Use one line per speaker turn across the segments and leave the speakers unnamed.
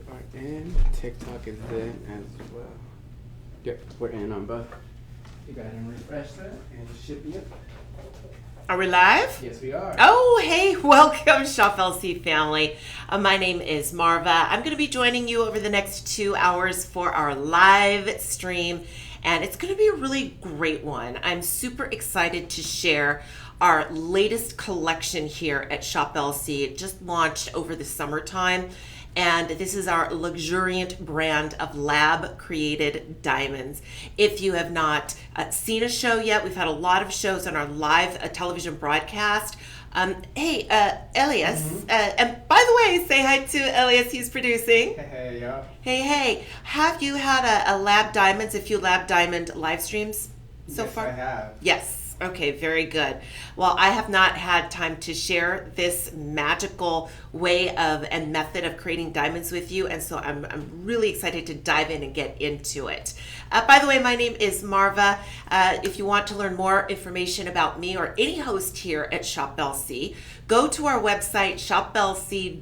are in. TikTok is in as well. Yep, we're in on both. You go ahead and refresh that and shipping it.
Are we live?
Yes, we are.
Oh, hey, welcome, Shop LC family. My name is Marva. I'm going to be joining you over the next 2 hours for our live stream, and it's going to be a really great one. I'm super excited to share our latest collection here at Shop LC. It just launched over the summertime. And this is our luxuriant brand of lab created diamonds. If you have not seen a show yet, we've had a lot of shows on our live television broadcast. Hey, Elias, and by the way, say hi to Elias, he's producing.
Hey, y'all.
Hey, have you had a a few lab diamond live streams so far?
Yes, I have.
Yes. Okay, very good. Well, I have not had time to share this magical way of and method of creating diamonds with you, and so I'm really excited to dive in and get into it. By the way, my name is Marva. If you want to learn more information about me or any host here at Shop LC, go to our website, shoplc.com,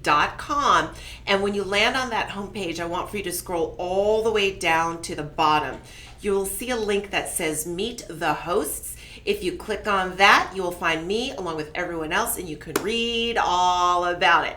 and when you land on that homepage, I want for you to scroll all the way down to the bottom. You will see a link that says Meet the Hosts. If you click on that, you will find me along with everyone else, and you can read all about it.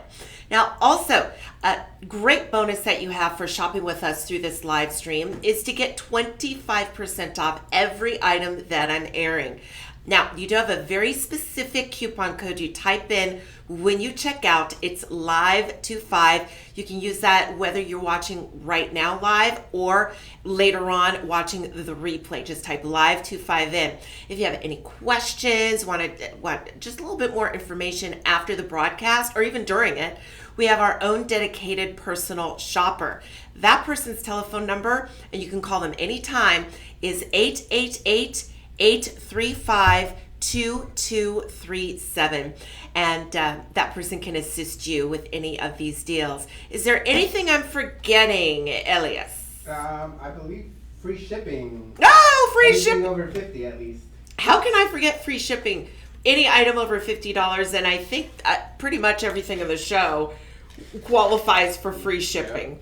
Now, also, a great bonus that you have for shopping with us through this live stream is to get 25% off every item that I'm airing. Now, you do have a very specific coupon code you type in when you check out. It's live25. You can use that whether you're watching right now live or later on watching the replay. Just type live25 in. If you have any questions, want just a little bit more information after the broadcast or even during it, we have our own dedicated personal shopper. That person's telephone number, and you can call them anytime, is 888-835-2237, and that person can assist you with any of these deals. Is there anything I'm forgetting, Elias?
I believe free shipping.
Oh, free shipping!
Over 50 at least.
How can I forget free shipping? Any item over $50, and I think pretty much everything in the show qualifies for free shipping.
Yep.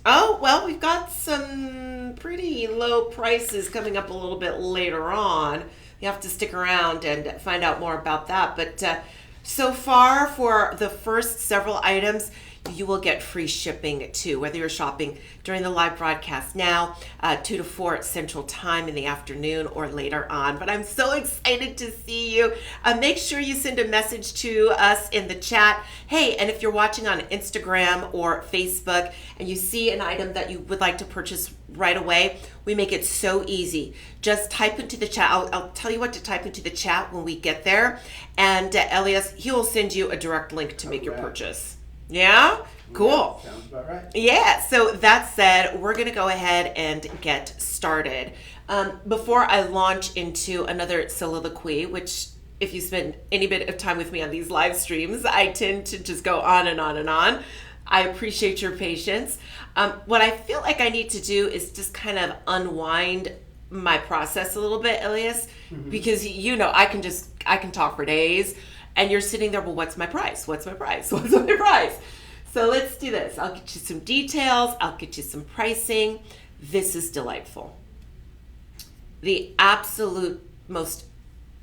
Oh, well, we've got some pretty low prices coming up a little bit later on. You have to stick around and find out more about that. But so far, for the first several items, you will get free shipping too, whether you're shopping during the live broadcast now, 2 to 4 Central Time in the afternoon or later on. But I'm so excited to see you. Make sure you send a message to us in the chat. Hey, and if you're watching on Instagram or Facebook and you see an item that you would like to purchase right away, we make it so easy. Just type into the chat. I'll tell you what to type into the chat when we get there. And Elias, he will send you a direct link to make your purchase. Yeah? Cool.
Yeah, sounds about right.
Yeah, so that said, we're going to go ahead and get started. Before I launch into another soliloquy, which if you spend any bit of time with me on these live streams, I tend to just go on and on and on. I appreciate your patience. What I feel like I need to do is just kind of unwind my process a little bit, Elias, because I can talk for days. And you're sitting there, well, what's my price? What's my price? What's my price? So let's do this. I'll get you some details. I'll get you some pricing. This is delightful. The absolute most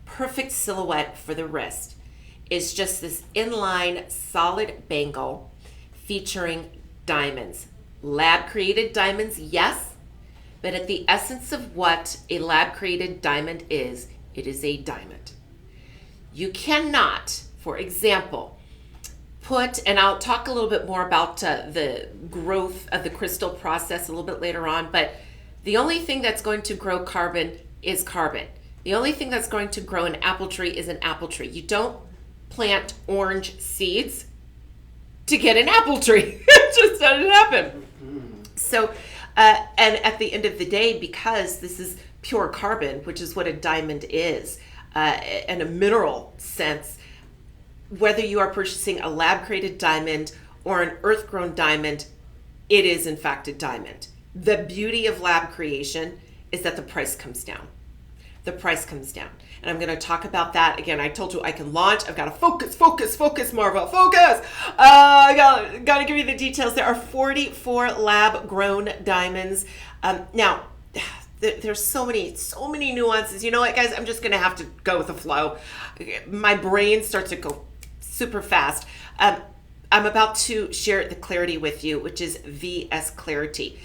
perfect silhouette for the wrist is just this inline solid bangle featuring diamonds. Lab-created diamonds, yes, but at the essence of what a lab-created diamond is, it is a diamond. You cannot, for example, and I'll talk a little bit more about the growth of the crystal process a little bit later on, but the only thing that's going to grow carbon is carbon. The only thing that's going to grow an apple tree is an apple tree. You don't plant orange seeds to get an apple tree. It just doesn't happen. So, and at the end of the day, because this is pure carbon, which is what a diamond is, in a mineral sense, whether you are purchasing a lab-created diamond or an earth-grown diamond, it is in fact a diamond. The beauty of lab creation is that the price comes down. The price comes down. and I'm going to talk about that. Again, I told you I can launch. I've got to focus, Marva, focus. I got to give you the details. There are 44 lab-grown diamonds. Now, there's so many nuances. You know what, guys? I'm just going to have to go with the flow. My brain starts to go super fast. I'm about to share the clarity with you, which is VS Clarity.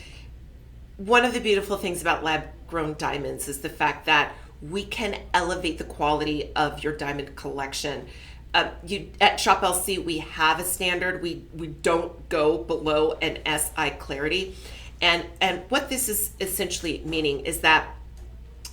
One of the beautiful things about lab-grown diamonds is the fact that we can elevate the quality of your diamond collection. At Shop LC, we have a standard. We don't go below an SI clarity. And what this is essentially meaning is that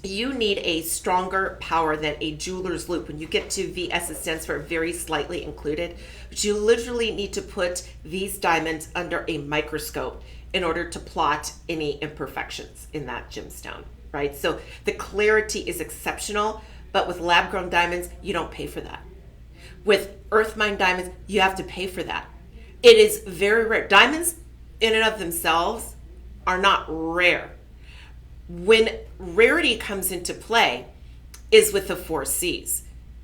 you need a stronger power than a jeweler's loop. When you get to VS, it stands for very slightly included. But you literally need to put these diamonds under a microscope in order to plot any imperfections in that gemstone, right? So the clarity is exceptional, but with lab-grown diamonds, you don't pay for that. With earth mine diamonds, you have to pay for that. It is very rare. Diamonds in and of themselves are not rare. When rarity comes into play is with the 4 C's,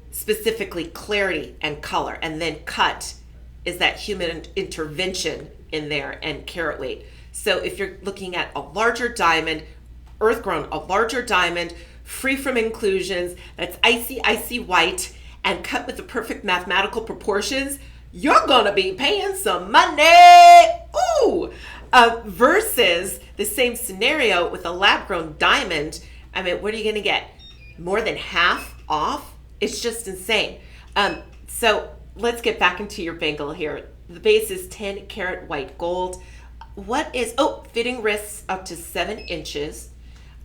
specifically clarity and color, and then cut is that human intervention in there, and carat weight. So if you're looking at a larger diamond, earth grown, a larger diamond, free from inclusions, that's icy white, and cut with the perfect mathematical proportions, you're gonna be paying some money. Ooh! Versus the same scenario with a lab-grown diamond. I mean, what are you going to get? More than half off? It's just insane. So let's get back into your bangle here. The base is 10 karat white gold. Fitting wrists up to 7 inches.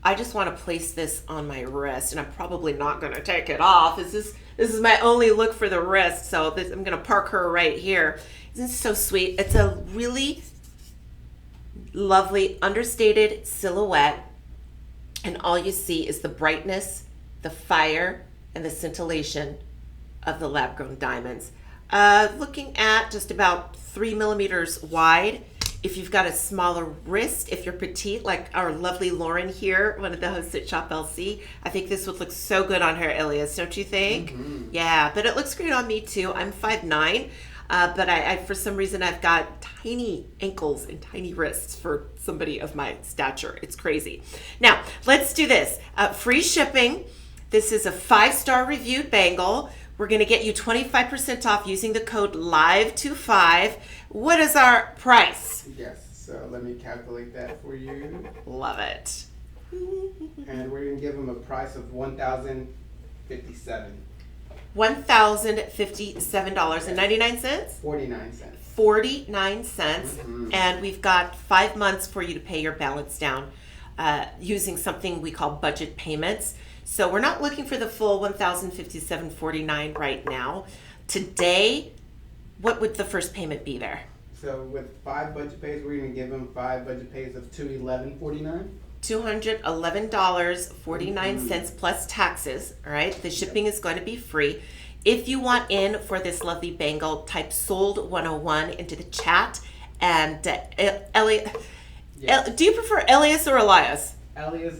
I just want to place this on my wrist, and I'm probably not going to take it off. This is my only look for the wrist, so I'm going to park her right here. Isn't this so sweet? It's a really lovely understated silhouette, and all you see is the brightness, the fire, and the scintillation of the lab-grown diamonds. Looking at just about 3 millimeters wide. If you've got a smaller wrist, if you're petite, like our lovely Lauren here, one of the hosts at Shop LC, I think this would look so good on her, Elias, don't you think? Mm-hmm. Yeah, but it looks great on me too. I'm 5'9", but I for some reason, I've got tiny ankles and tiny wrists for somebody of my stature. It's crazy. Now, let's do this. Free shipping. This is a 5-star reviewed bangle. We're going to get you 25% off using the code LIVE25. What is our price?
Yes, so let me calculate that for you.
Love it.
And we're going to give them a price of $1,057.
$1,057.99?
49 cents.
49 cents. Mm-hmm. And we've got 5 months for you to pay your balance down using something we call budget payments. So we're not looking for the full $1,057.49 right now. Today, what would the first payment be there?
So with 5 budget pays, we're going to give them 5 budget pays of $211.49.
$211.49 plus taxes. All right, the shipping is going to be free. If you want in for this lovely bangle, type sold 101 into the chat. And Elliot, yes. Do you prefer Elias or Elias?
Elias,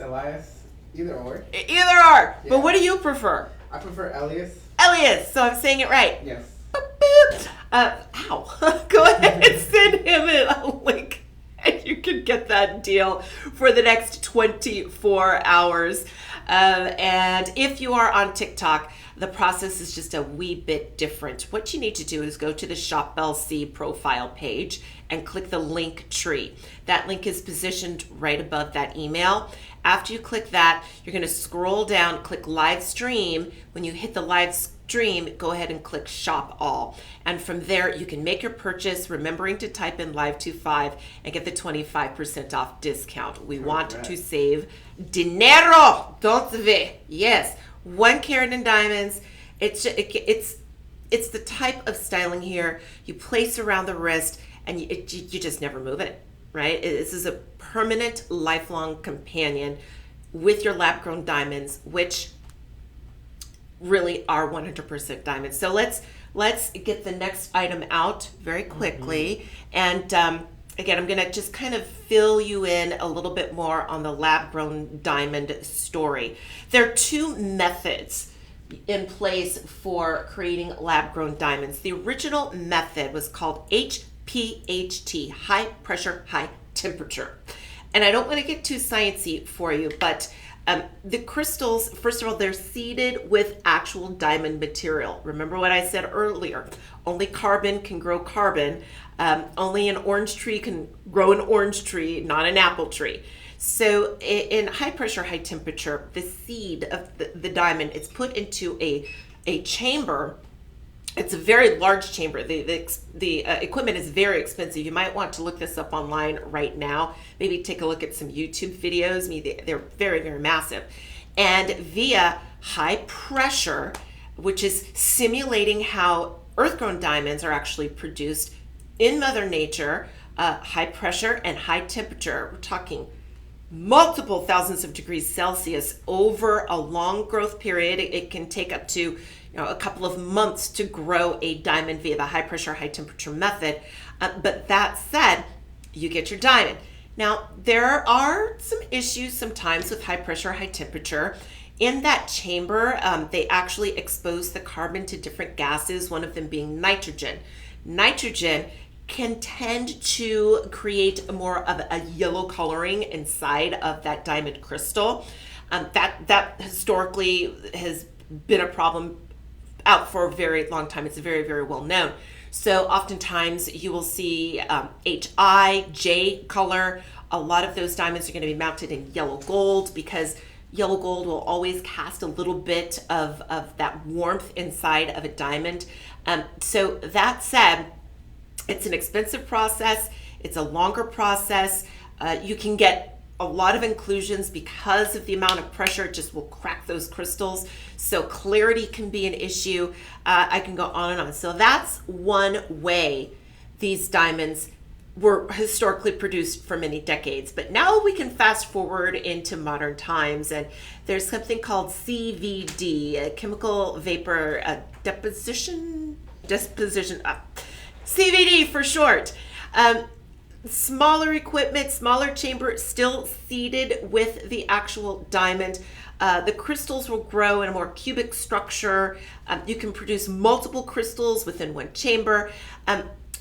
either or.
Either or.
Yeah.
But what do you prefer?
I prefer Elias.
Elias. So I'm saying it right.
Yes.
Go ahead and send him a link, and you can get that deal for the next 24 hours. And if you are on TikTok, the process is just a wee bit different. What you need to do is go to the Shop LC profile page and click the link tree. That link is positioned right above that email. After you click that, you're going to scroll down, click live stream. When you hit the live stream, go ahead and click shop all. And from there, you can make your purchase, remembering to type in live25 and get the 25% off discount. We want to save dinero, don't we? Yes, 1 carat in diamonds. It's the type of styling here you place around the wrist, and you just never move it, right? This is a permanent, lifelong companion with your lab-grown diamonds, which really are 100% diamonds. So let's get the next item out very quickly. Mm-hmm. And again, I'm gonna just kind of fill you in a little bit more on the lab-grown diamond story. There are 2 methods in place for creating lab-grown diamonds. The original method was called HPHT, high pressure, high temperature. And I don't want to get too sciencey for you, but the crystals, first of all, they're seeded with actual diamond material. Remember what I said earlier, only carbon can grow carbon. Only an orange tree can grow an orange tree, not an apple tree. So in high pressure, high temperature, the seed of the diamond, it's put into a chamber. It's a very large chamber. The equipment is very expensive. You might want to look this up online right now. Maybe take a look at some YouTube videos. They're very, very massive. And via high pressure, which is simulating how earth-grown diamonds are actually produced in Mother Nature, high pressure and high temperature. We're talking multiple thousands of degrees Celsius over a long growth period. It can take up to a couple of months to grow a diamond via the high pressure, high temperature method. But that said, you get your diamond. Now, there are some issues sometimes with high pressure, high temperature. In that chamber, they actually expose the carbon to different gases, one of them being nitrogen. Nitrogen can tend to create more of a yellow coloring inside of that diamond crystal. That historically has been a problem out for a very long time. It's very, very well known. So oftentimes you will see HI, J color. A lot of those diamonds are going to be mounted in yellow gold because yellow gold will always cast a little bit of that warmth inside of a diamond. So that said, it's an expensive process. It's a longer process. You can get a lot of inclusions because of the amount of pressure. It just will crack those crystals. So clarity can be an issue. I can go on and on. So that's one way these diamonds were historically produced for many decades. But now we can fast forward into modern times, and there's something called CVD, a chemical vapor disposition, CVD for short. Smaller equipment, smaller chamber, still seeded with the actual diamond. The crystals will grow in a more cubic structure. You can produce multiple crystals within one chamber.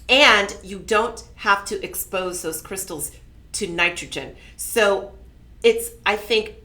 And you don't have to expose those crystals to nitrogen. So it's, I think,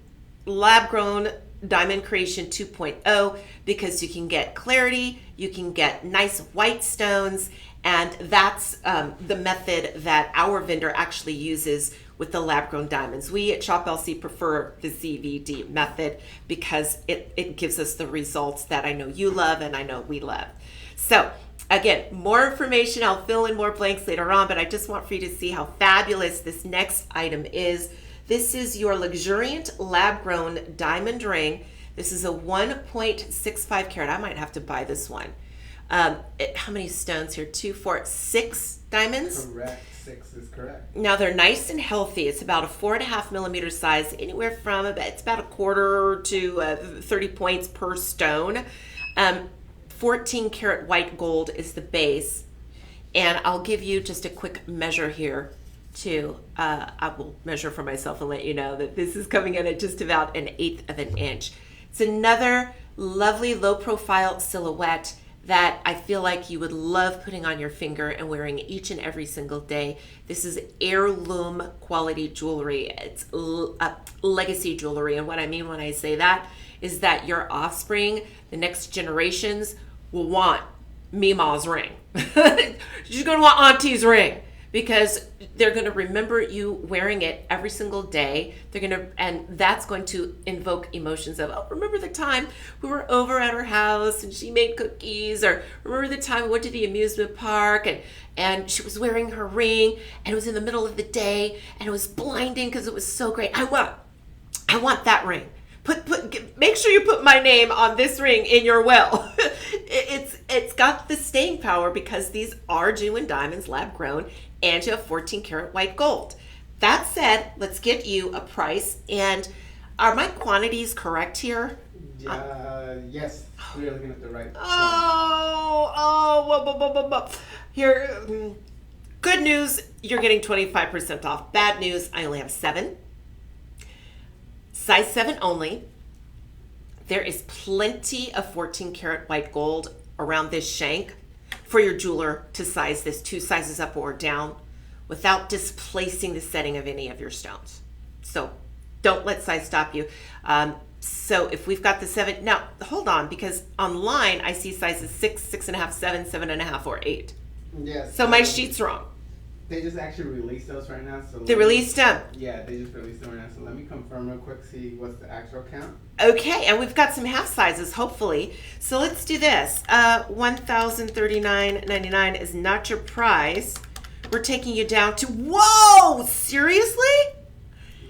lab-grown diamond creation 2.0 because you can get clarity, you can get nice white stones, and that's the method that our vendor actually uses with the lab-grown diamonds. We at Shop LC prefer the CVD method because it gives us the results that I know you love and I know we love. So again, more information, I'll fill in more blanks later on, but I just want for you to see how fabulous this next item is. This is your luxuriant lab-grown diamond ring. This is a 1.65 carat. I might have to buy this one. How many stones here? 2, 4, 6 diamonds?
Correct. 6 is correct.
Now they're nice and healthy. It's about a 4.5 millimeter size, anywhere from it's about a quarter to 30 points per stone. 14 karat white gold is the base. And I'll give you just a quick measure here too. I will measure for myself and let you know that this is coming in at just about 1/8 of an inch. It's another lovely low profile silhouette that I feel like you would love putting on your finger and wearing each and every single day. This is heirloom quality jewelry. It's legacy jewelry. And what I mean when I say that is that your offspring, the next generations, will want Mima's ring. You're gonna want Auntie's ring because they're gonna remember you wearing it every single day. And that's going to invoke emotions of, oh, remember the time we were over at her house and she made cookies, or remember the time we went to the amusement park and she was wearing her ring and it was in the middle of the day and it was blinding because it was so great. I want that ring. Make sure you put my name on this ring in your will. It's got the staying power because these are genuine diamonds, lab grown, and you have 14 karat white gold. That said, let's get you a price. And are my quantities correct here?
Yes, we're looking at the right.
Here, good news, you're getting 25% off. Bad news, I only have 7. Size 7 only. there is plenty of 14 karat white gold around this shank for your jeweler to size this 2 sizes up or down without displacing the setting of any of your stones. So don't let size stop you. So if we've got the 7, now hold on, because online I see sizes 6, 6.5, 7, 7.5, or 8.
Yes.
So my sheet's wrong.
They just actually released those right now. So
They released them.
Yeah, they just released them right now. So let me confirm real quick, see what's the actual count.
Okay, and we've got some half sizes, hopefully. So let's do this. $1,039.99 is not your price. We're taking you down to, whoa, seriously?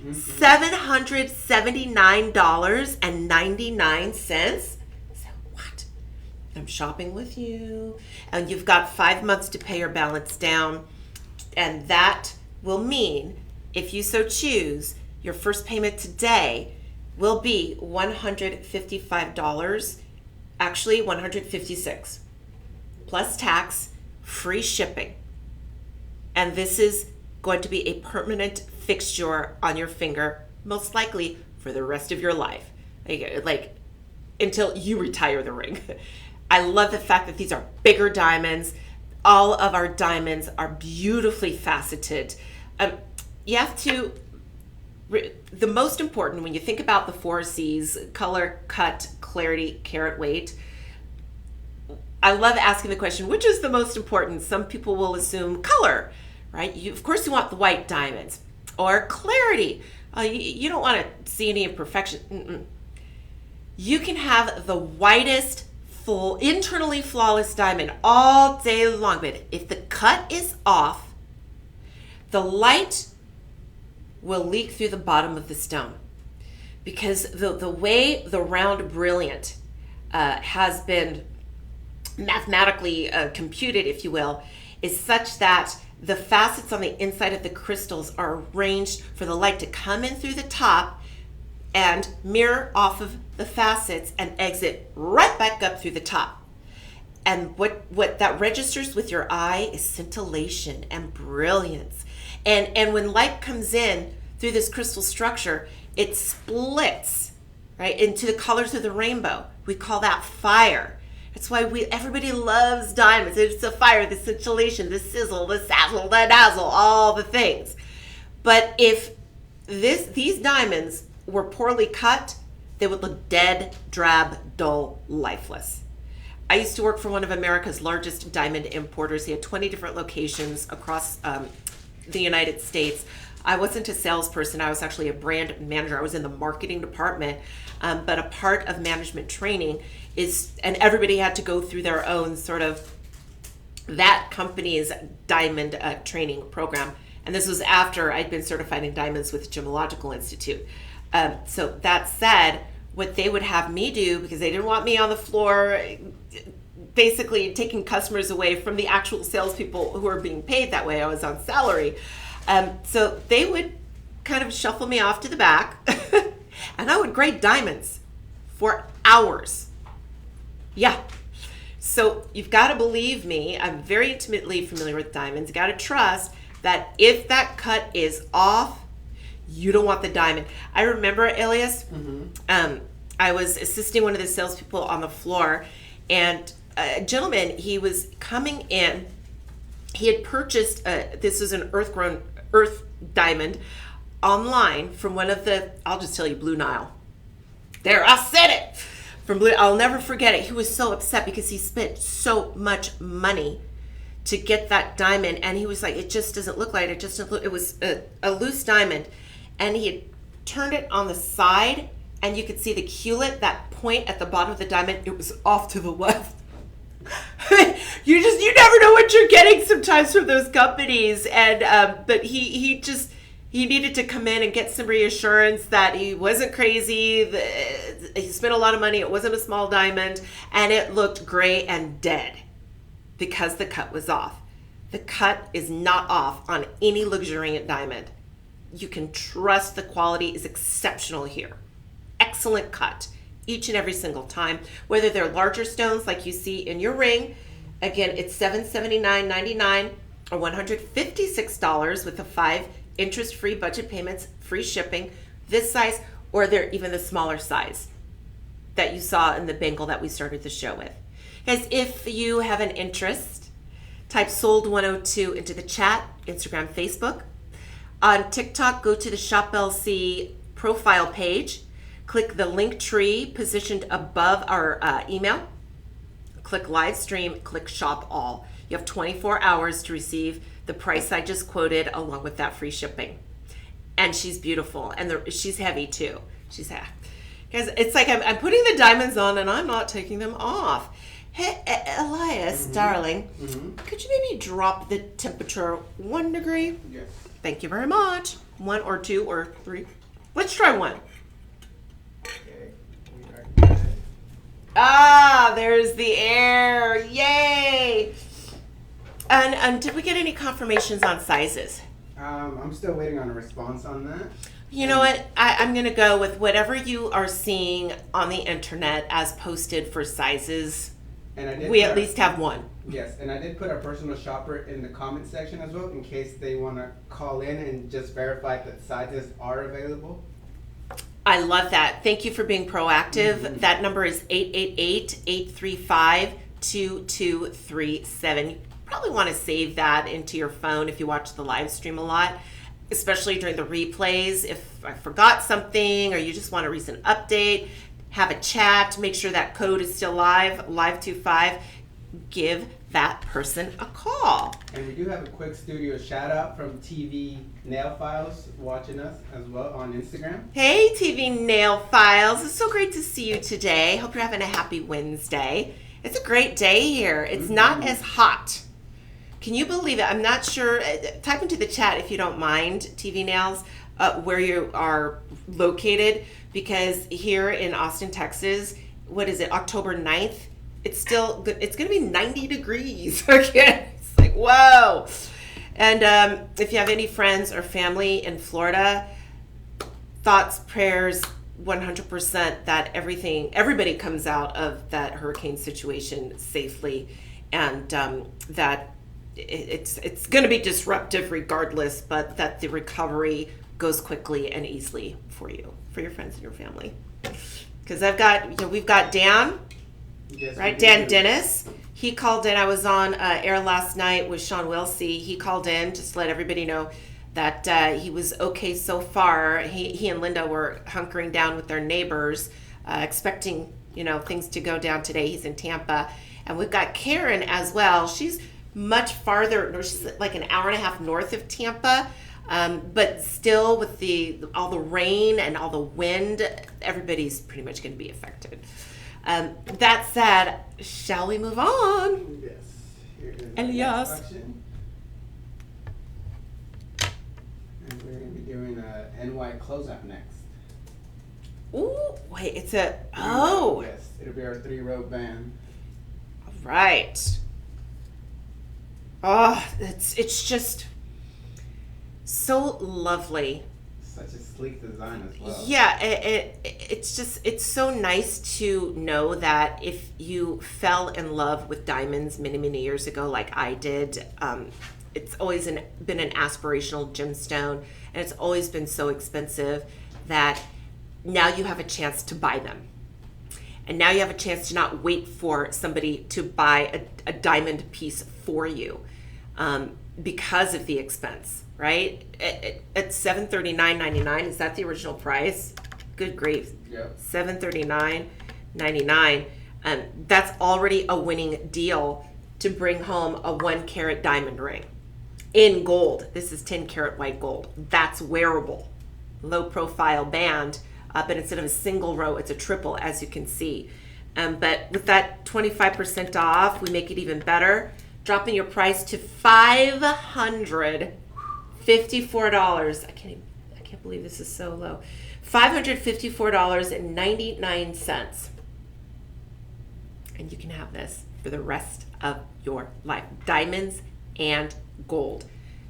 $779.99. So what? I'm shopping with you. And you've got 5 months to pay your balance down. And that will mean, if you so choose, your first payment today will be $155, actually $156, plus tax, free shipping. And this is going to be a permanent fixture on your finger, most likely for the rest of your life, like until you retire the ring. I love the fact that these are bigger diamonds. All of our diamonds are beautifully faceted. You have to, the most important when you think about the 4 C's, color, cut, clarity, carat weight, I love asking the question, which is the most important? Some people will assume color, right? Of course you want the white diamonds. Or clarity. You don't want to see any imperfection. You can have the whitest, full, internally flawless diamond all day long, but if the cut is off, the light will leak through the bottom of the stone, because the way the round brilliant has been mathematically computed, if you will, is such that the facets on the inside of the crystals are arranged for the light to come in through the top and mirror off of the facets and exit right back up through the top. And what that registers with your eye is scintillation and brilliance. And when light comes in through this crystal structure, it splits, right, into the colors of the rainbow. We call that fire. That's why everybody loves diamonds. It's the fire, the scintillation, the sizzle, the sazzle, the dazzle, all the things. But if these diamonds were poorly cut, they would look dead, drab, dull, lifeless. I used to work for one of America's largest diamond importers. He had 20 different locations across the United States. I wasn't a salesperson. I was actually a brand manager. I was in the marketing department. But a part of management training is, and everybody had to go through their own sort of that company's diamond training program. And this was after I'd been certified in diamonds with Gemological Institute. So that said, what they would have me do, because they didn't want me on the floor, basically taking customers away from the actual salespeople who were being paid that way. I was on salary. So they would kind of shuffle me off to the back and I would grade diamonds for hours. Yeah. So you've got to believe me. I'm very intimately familiar with diamonds. You got to trust that if that cut is off, you don't want the diamond. I remember, Elias, I was assisting one of the salespeople on the floor, and a gentleman, he was coming in. He had purchased, this was an earth diamond online from one of the, I'll just tell you, Blue Nile. There, I said it. From Blue, I'll never forget it. He was so upset because he spent so much money to get that diamond, and he was like, it just doesn't look like it. Just doesn't look. It was a loose diamond, and he had turned it on the side, and you could see the culet, that point at the bottom of the diamond. It was off to the left. You never know what you're getting sometimes from those companies, and but he needed to come in and get some reassurance that he wasn't crazy. He spent a lot of money. It wasn't a small diamond, and it looked gray and dead because the cut was off. The cut is not off on any luxuriant diamond. You can trust the quality is exceptional here. Excellent cut each and every single time. Whether they're larger stones like you see in your ring, again, it's $779.99 or $156 with the 5 interest-free budget payments, free shipping, this size, or they're even the smaller size. that you saw in the bangle that we started the show with. Guys, if you have an interest, type sold102 into the chat, Instagram, Facebook. On TikTok, go to the Shop LC profile page, click the link tree positioned above our email, click live stream, click shop all. You have 24 hours to receive the price I just quoted along with that free shipping. And she's beautiful, and she's heavy too. She's heavy. Guys, it's like I'm putting the diamonds on and I'm not taking them off. Hey, Elias, darling, could you maybe drop the temperature 1 degree?
Yes.
Thank you very much. 1 or 2 or 3. Let's try 1.
Okay. We are good.
Ah, there's the air. Yay. And did we get any confirmations on sizes?
I'm still waiting on a response on that.
You know what? I'm going to go with whatever you are seeing on the internet as posted for sizes.
And
We at least have 1.
Yes, and I did put our personal shopper in the comment section as well in case they want to call in and just verify that sizes are available.
I love that. Thank you for being proactive. That number is 888-835-2237. You probably want to save that into your phone if you watch the live stream a lot, especially during the replays. If I forgot something or you just want a recent update, have a chat, make sure that code is still live25, give that person a call.
And we do have a quick studio shout out from TV Nail Files watching us as well on Instagram.
Hey TV Nail Files, it's so great to see you today. Hope you're having a happy Wednesday. It's a great day here. It's not as hot. Can you believe it? I'm not sure. Type into the chat if you don't mind, TV Nails, where you are located, because here in Austin, Texas, what is it, October 9th? It's going to be 90 degrees again. It's like, whoa. And if you have any friends or family in Florida, thoughts, prayers, 100% that everybody comes out of that hurricane situation safely, and that it's going to be disruptive regardless, but that the recovery goes quickly and easily for you, for your friends and your family. Because we've got Dan,
Yes,
right?
we
Dan
do.
Dennis. He called in. I was on air last night with Sean Wilsey. He called in just to let everybody know that he was okay so far. He and Linda were hunkering down with their neighbors, expecting things to go down today. He's in Tampa, and we've got Karen as well. She's much farther. She's like an hour and a half north of Tampa, but still with all the rain and all the wind, everybody's pretty much going to be affected. That said, shall we move on?
Yes. Here is
Elias.
the section. And we're going to be doing a NY closeout next.
Ooh, wait, it's a,
Yes, it'll be our 3-row band.
right. Oh, it's just so lovely.
Such a sleek design as well.
Yeah, it's so nice to know that if you fell in love with diamonds many, many years ago, like I did, it's always been an aspirational gemstone, and it's always been so expensive that now you have a chance to buy them. And now you have a chance to not wait for somebody to buy a diamond piece for you because of the expense, right? At $739.99, is that the original price? Good grief.
Yep.
$739.99. That's already a winning deal to bring home a 1-carat diamond ring in gold. This is 10-carat white gold. That's wearable. Low profile band. But instead of a single row, it's a triple, as you can see. But with that 25% off, we make it even better, dropping your price to $554. I can't believe this is so low. $554.99. And you can have this for the rest of your life. Diamonds and gold.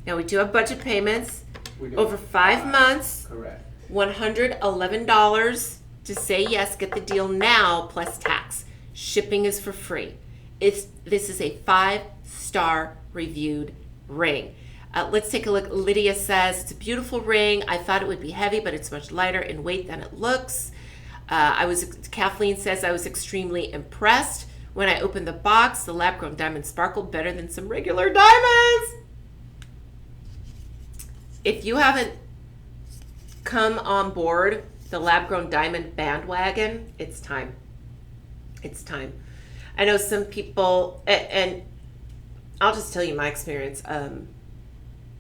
Now we do have budget payments
We do.
over 5 months.
Correct.
$111 to say yes. Get the deal now plus tax. Shipping is for free. This is a 5-star reviewed ring. Let's take a look. Lydia says, it's a beautiful ring. I thought it would be heavy, but it's much lighter in weight than it looks. Kathleen says, I was extremely impressed. When I opened the box, the lab-grown diamond sparkled better than some regular diamonds. If you haven't come on board the lab-grown diamond bandwagon, it's time. It's time. I know some people, and I'll just tell you my experience.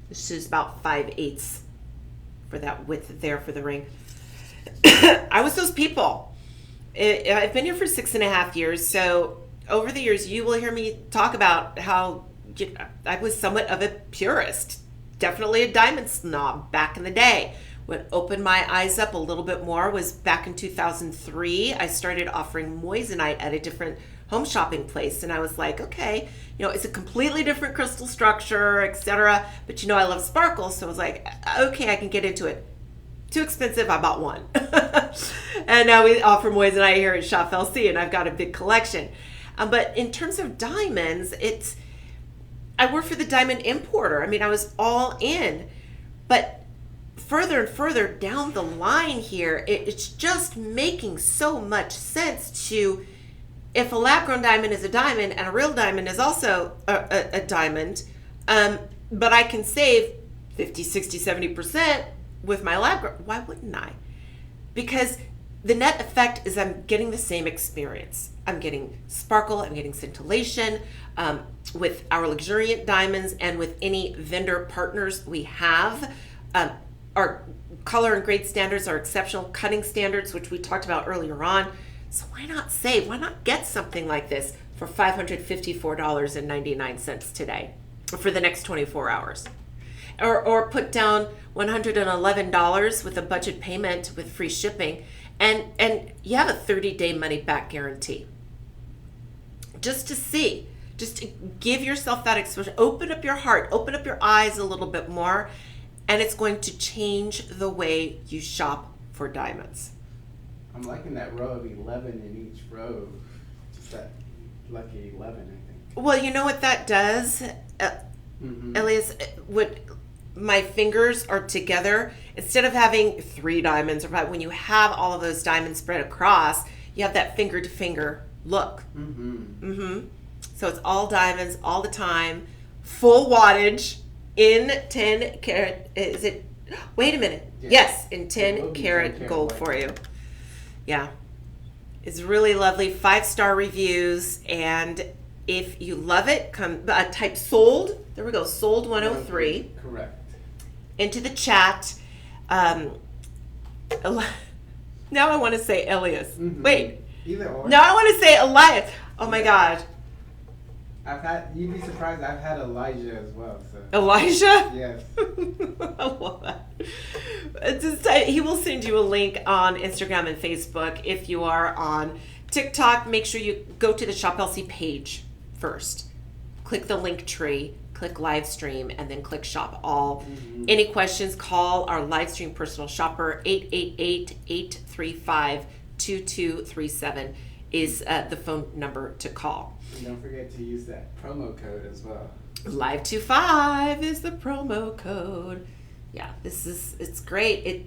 This is about 5/8 for that width there for the ring. I was those people. I've been here for 6.5 years, so over the years you will hear me talk about how I was somewhat of a purist, definitely a diamond snob back in the day. What opened my eyes up a little bit more was back in 2003. I started offering moissanite at a different home shopping place, and I was like, okay, it's a completely different crystal structure, etc. But I love sparkle, so I was like, okay, I can get into it. Too expensive, I bought one. And now we offer moissanite here at Shop LC, and I've got a big collection. But in terms of diamonds, I work for the diamond importer. I mean, I was all in. But further and further down the line here, it's just making so much sense to, if a lab-grown diamond is a diamond and a real diamond is also a diamond, but I can save 50, 60, 70% with my lab-grown, why wouldn't I? Because the net effect is I'm getting the same experience. I'm getting sparkle, I'm getting scintillation with our luxuriant diamonds, and with any vendor partners we have. Our color and grade standards are exceptional, cutting standards, which we talked about earlier on. So why not save? Why not get something like this for $554.99 today for the next 24 hours? Or put down $111 with a budget payment with free shipping, and you have a 30-day money-back guarantee. Just to see, just to give yourself that exposure. Open up your heart, open up your eyes a little bit more, and it's going to change the way you shop for diamonds.
I'm liking that row of 11 in each row. Just that lucky 11, I think.
Well, you know what that does, Elias? My fingers are together. Instead of having 3 diamonds, or when you have all of those diamonds spread across, you have that finger-to-finger look. So it's all diamonds all the time, full wattage, in 10 karat. Is it? Wait a minute. Yes, in 10 karat gold for you. Yeah, it's really lovely. 5-star reviews, and if you love it, come type sold. There we go, sold 103.
Correct.
Into the chat. Now I want to say Elias. Wait.
Either or.
Now I want to say Elias. Oh my God.
You'd be surprised, I've had Elijah as well. So.
Elijah?
Yes.
I love that. He will send you a link on Instagram and Facebook. If you are on TikTok, make sure you go to the Shop LC page first. Click the link tree, click live stream, and then click shop all. Any questions, call our live stream personal shopper. 888-835-2237 is the phone number to call.
And don't forget to use that promo code as well.
Live25 is the promo code. Yeah, it's great.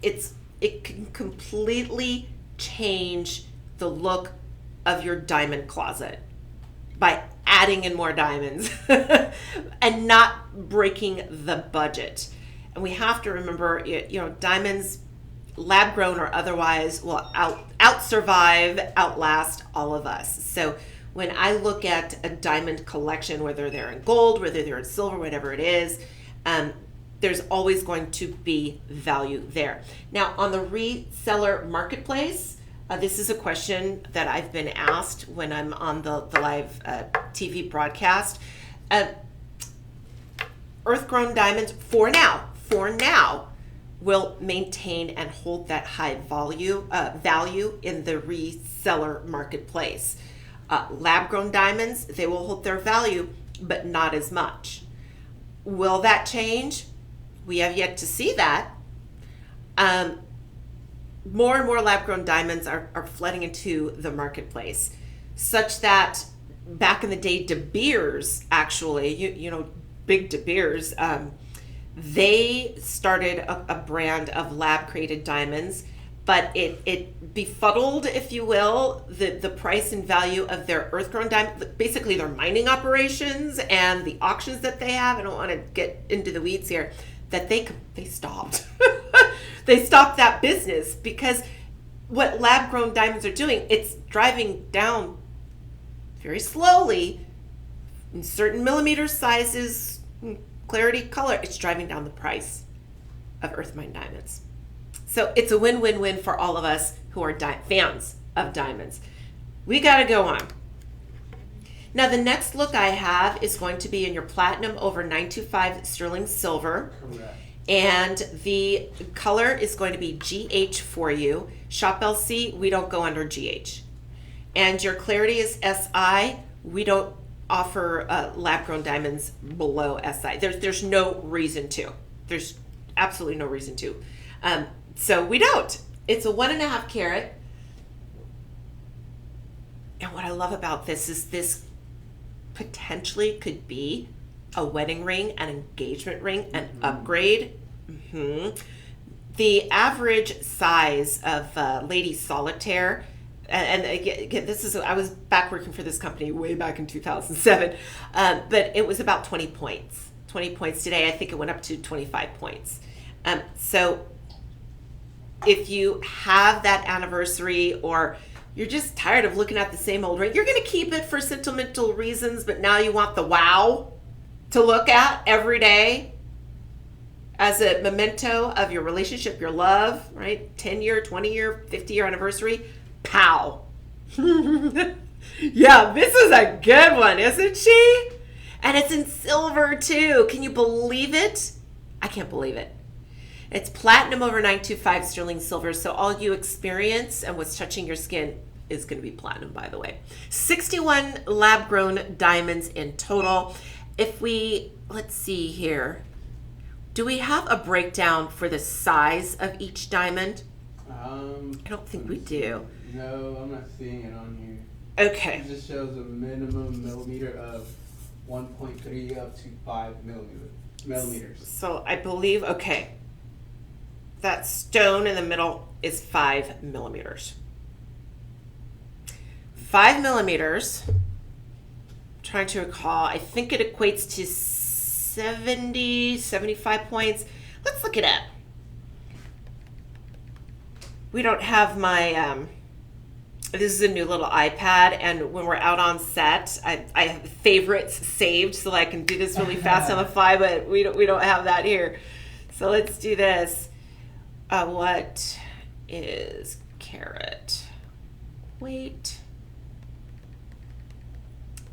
It can completely change the look of your diamond closet by adding in more diamonds and not breaking the budget. And we have to remember, diamonds, lab grown or otherwise, will outlast all of us. So when I look at a diamond collection, whether they're in gold, whether they're in silver, whatever it is, there's always going to be value there. Now, on the reseller marketplace, this is a question that I've been asked when I'm on the live TV broadcast. Earth-grown diamonds, for now, will maintain and hold that high value in the reseller marketplace. Lab-grown diamonds, they will hold their value, but not as much. Will that change? We have yet to see that. More and more lab-grown diamonds are flooding into the marketplace, such that back in the day, De Beers, actually, big De Beers, they started a brand of lab-created diamonds but it befuddled, if you will, the price and value of their earth-grown diamond, basically their mining operations and the auctions that they have. I don't want to get into the weeds here, that they stopped. They stopped that business because what lab-grown diamonds are doing, it's driving down very slowly in certain millimeter sizes, clarity, color. It's driving down the price of earth mine diamonds. So it's a win-win-win for all of us who are fans of diamonds. We got to go on. Now the next look I have is going to be in your platinum over 925 sterling silver.
Correct.
And the color is going to be GH for you. Shop LC, we don't go under GH. And your clarity is SI. We don't offer lab-grown diamonds below SI. There's no reason to. There's absolutely no reason to. So we don't. It's a 1.5 carat. And what I love about this is this potentially could be a wedding ring, an engagement ring, an upgrade. The average size of Lady Solitaire, and again, this is, I was back working for this company way back in 2007, but it was about 20 points. 20 points today. I think it went up to 25 points. So if you have that anniversary, or you're just tired of looking at the same old ring, you're going to keep it for sentimental reasons, but now you want the wow to look at every day as a memento of your relationship, your love, right? 10-year, 20-year, 50-year anniversary. Pow. Yeah, this is a good one, isn't she? And it's in silver too. Can you believe it? I can't believe it. It's platinum over 925 sterling silver, so all you experience and what's touching your skin is going to be platinum, by the way. 61 lab-grown diamonds in total. If we, let's see here, do we have a breakdown for the size of each diamond? I don't think we do.
No, I'm not seeing it on here.
Okay.
It just shows a minimum millimeter of 1.3 up to 5 millimeters.
So I believe, okay, that stone in the middle is 5 millimeters. 5 millimeters, I'm trying to recall, I think it equates to 75 points. Let's look it up. We don't have my, this is a new little iPad, and when we're out on set, I have favorites saved so that I can do this really fast on the fly, but we don't have that here. So let's do this. What is carat weight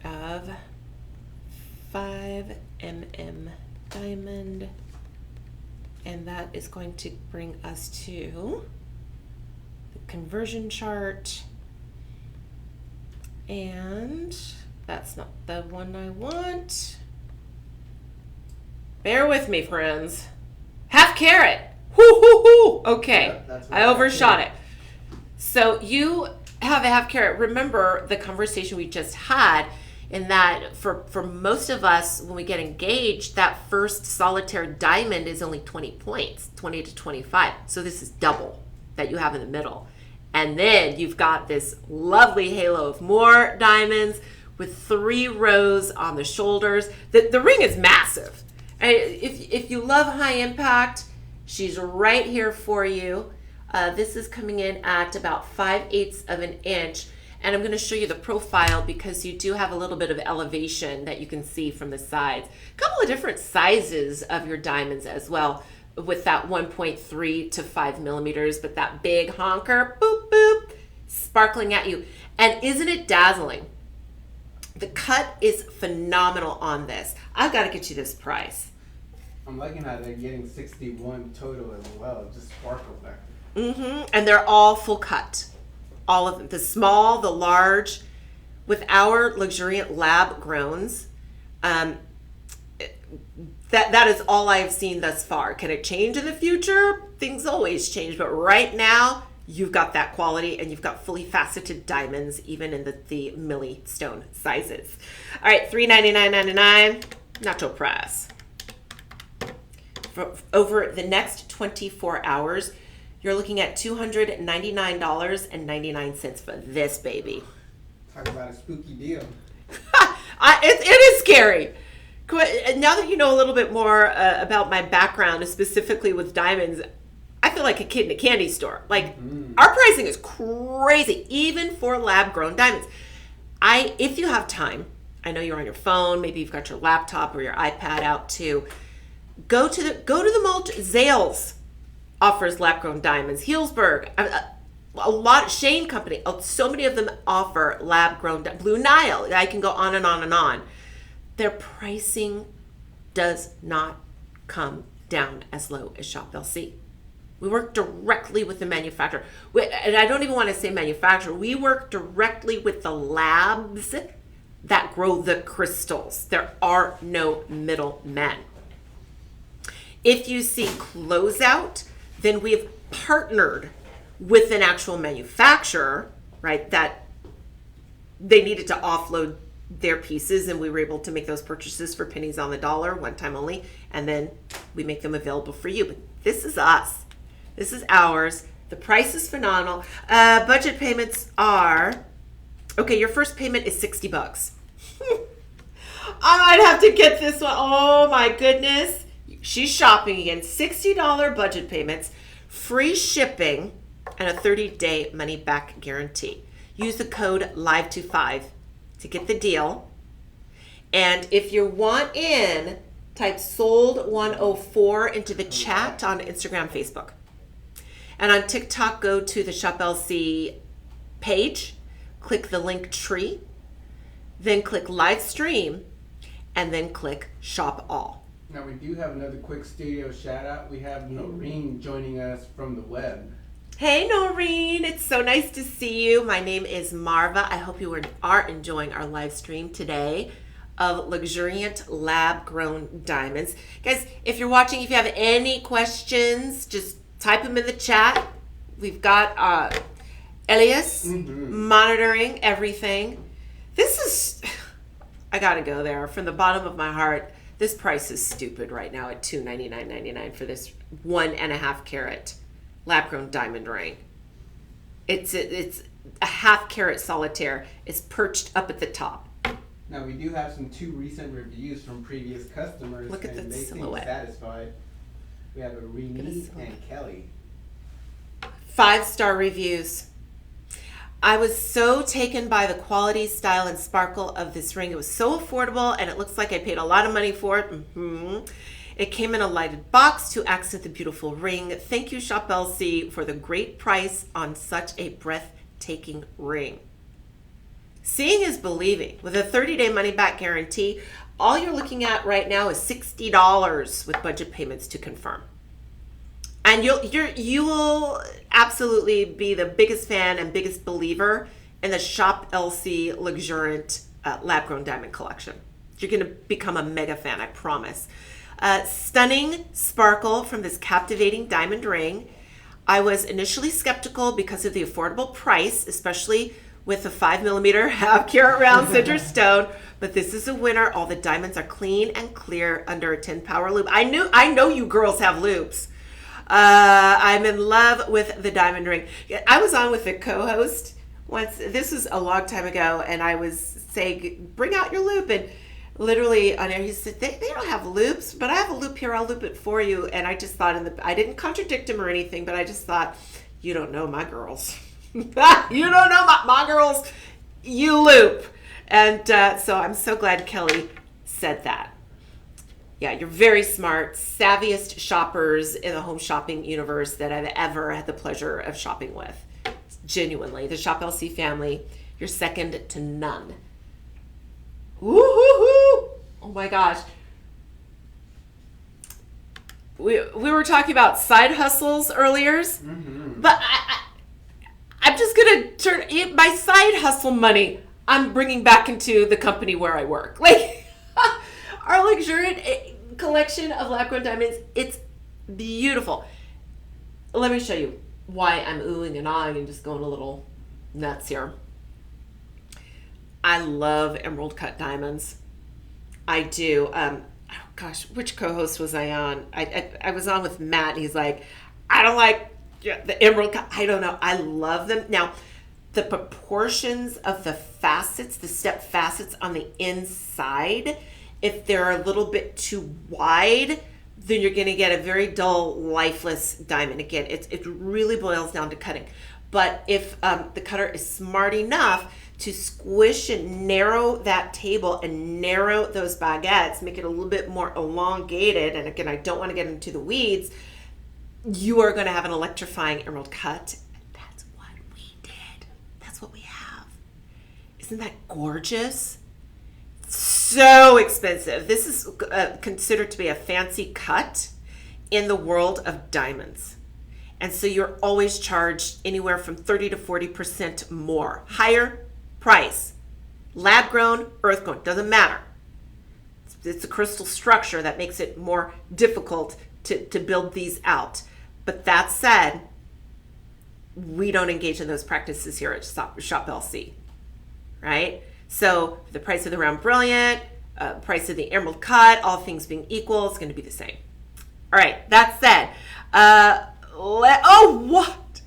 of 5 mm diamond? And that is going to bring us to the conversion chart. And that's not the one I want. Bear with me, friends. Half carat. Hoo, hoo, hoo. Okay,
Yeah,
I overshot it. So you have a half carat. Remember the conversation we just had, in that for most of us, when we get engaged, that first solitaire diamond is only 20 points, 20 to 25. So this is double that you have in the middle. And then you've got this lovely halo of more diamonds with 3 rows on the shoulders. The ring is massive. If you love high impact, she's right here for you. This is coming in at about 5/8 of an inch. And I'm going to show you the profile because you do have a little bit of elevation that you can see from the sides. A couple of different sizes of your diamonds as well, with that 1.3 to 5 millimeters, but that big honker, boop, boop, sparkling at you. And isn't it dazzling? The cut is phenomenal on this. I've got to get you this price.
I'm liking how they're getting 61 total as well, just sparkle factor.
And they're all full cut. All of them, the small, the large. With our luxuriant lab growns, that is all I have seen thus far. Can it change in the future? Things always change, but right now you've got that quality, and you've got fully faceted diamonds, even in the milli stone sizes. All right, $399.99, nacho press. For over the next 24 hours, you're looking at $299.99 for this baby.
Talk about a spooky deal.
It is scary. Now that you know a little bit more about my background, specifically with diamonds, I feel like a kid in a candy store. Like, our pricing is crazy, even for lab-grown diamonds. If you have time, I know you're on your phone, maybe you've got your laptop or your iPad out too. Go to the mall. Zales offers lab-grown diamonds. Healdsburg, a lot. Shane Company, so many of them offer lab-grown. Blue Nile. I can go on and on and on. Their pricing does not come down as low as Shop LC. We work directly with the manufacturer. And I don't even want to say manufacturer. We work directly with the labs that grow the crystals. There are no middlemen. If you see closeout, then we've partnered with an actual manufacturer, right, that they needed to offload their pieces, and we were able to make those purchases for pennies on the dollar, one time only, and then we make them available for you. But this is us. This is ours. The price is phenomenal. Budget payments are, okay, your first payment is $60. I might have to get this one. Oh my goodness. She's shopping again. $60 budget payments, free shipping, and a 30-day money-back guarantee. Use the code LIVE25 to get the deal. And if you want in, type sold104 into the chat on Instagram, Facebook. And on TikTok, go to the Shop LC page, click the link tree, then click live stream, and then click shop all.
Now we do have another quick studio shout out. We have Noreen joining us from the web.
Hey Noreen, it's so nice to see you. My name is Marva. I hope you are enjoying our live stream today of luxuriant lab-grown diamonds. Guys, if you're watching, if you have any questions, just type them in the chat. We've got Elias monitoring everything. This is, I gotta go there. From the bottom of my heart, this price is stupid right now at $299.99 for this 1.5 carat lab-grown diamond ring. It's a half carat solitaire. It's perched up at the top.
Now we do have two recent reviews from previous customers.
Look at
and
the
they
silhouette.
seem satisfied. We have a Renee and Kelly.
5-star reviews. I was so taken by the quality, style, and sparkle of this ring. It was so affordable, and it looks like I paid a lot of money for it. It came in a lighted box to accent the beautiful ring. Thank you, Shop LC, for the great price on such a breathtaking ring. Seeing is believing. With a 30-day money-back guarantee, all you're looking at right now is $60 with budget payments to confirm. And you will absolutely be the biggest fan and biggest believer in the Shop LC luxuriant lab-grown diamond collection. You're going to become a mega fan, I promise. Stunning sparkle from this captivating diamond ring. I was initially skeptical because of the affordable price, especially with the 5mm half carat round center stone, but this is a winner. All the diamonds are clean and clear under a 10 power loop. I know you girls have loops. I'm in love with the diamond ring. I was on with a co-host once. This was a long time ago, and I was saying, bring out your loop. And literally on air, he said, they don't have loops, but I have a loop here. I'll loop it for you. And I just thought, I didn't contradict him or anything, but I just thought, you don't know my girls. You don't know my girls. You loop. And so I'm so glad Kelly said that. Yeah, you're very smart, savviest shoppers in the home shopping universe that I've ever had the pleasure of shopping with. Genuinely, the Shop LC family, you're second to none. Woo-hoo-hoo! Oh my gosh. We were talking about side hustles earlier, but I'm just gonna turn my side hustle money. I'm bringing back into the company where I work. Like our luxuriant collection of lab-grown diamonds, it's beautiful. Let me show you why I'm oohing and ahhing and just going a little nuts here. I love emerald cut diamonds. I do. Oh gosh, which co-host was I on? I was on with Matt, and he's like, I don't like Yeah, the emerald cut. I don't know. I love them. Now, the proportions of the facets, the step facets on the inside, if they're a little bit too wide, then you're going to get a very dull, lifeless diamond. Again, it really boils down to cutting. But if the cutter is smart enough to squish and narrow that table and narrow those baguettes, make it a little bit more elongated, and again, I don't want to get into the weeds, you are going to have an electrifying emerald cut. And that's what we did. That's what we have. Isn't that gorgeous? So expensive. This is considered to be a fancy cut in the world of diamonds. And so you're always charged anywhere from 30 to 40% more. Higher price. Lab grown, earth grown, doesn't matter. It's a crystal structure that makes it more difficult to build these out. But that said, we don't engage in those practices here at Shop LC, right? So the price of the round brilliant, price of the emerald cut, all things being equal, it's going to be the same. All right, that said, oh, what?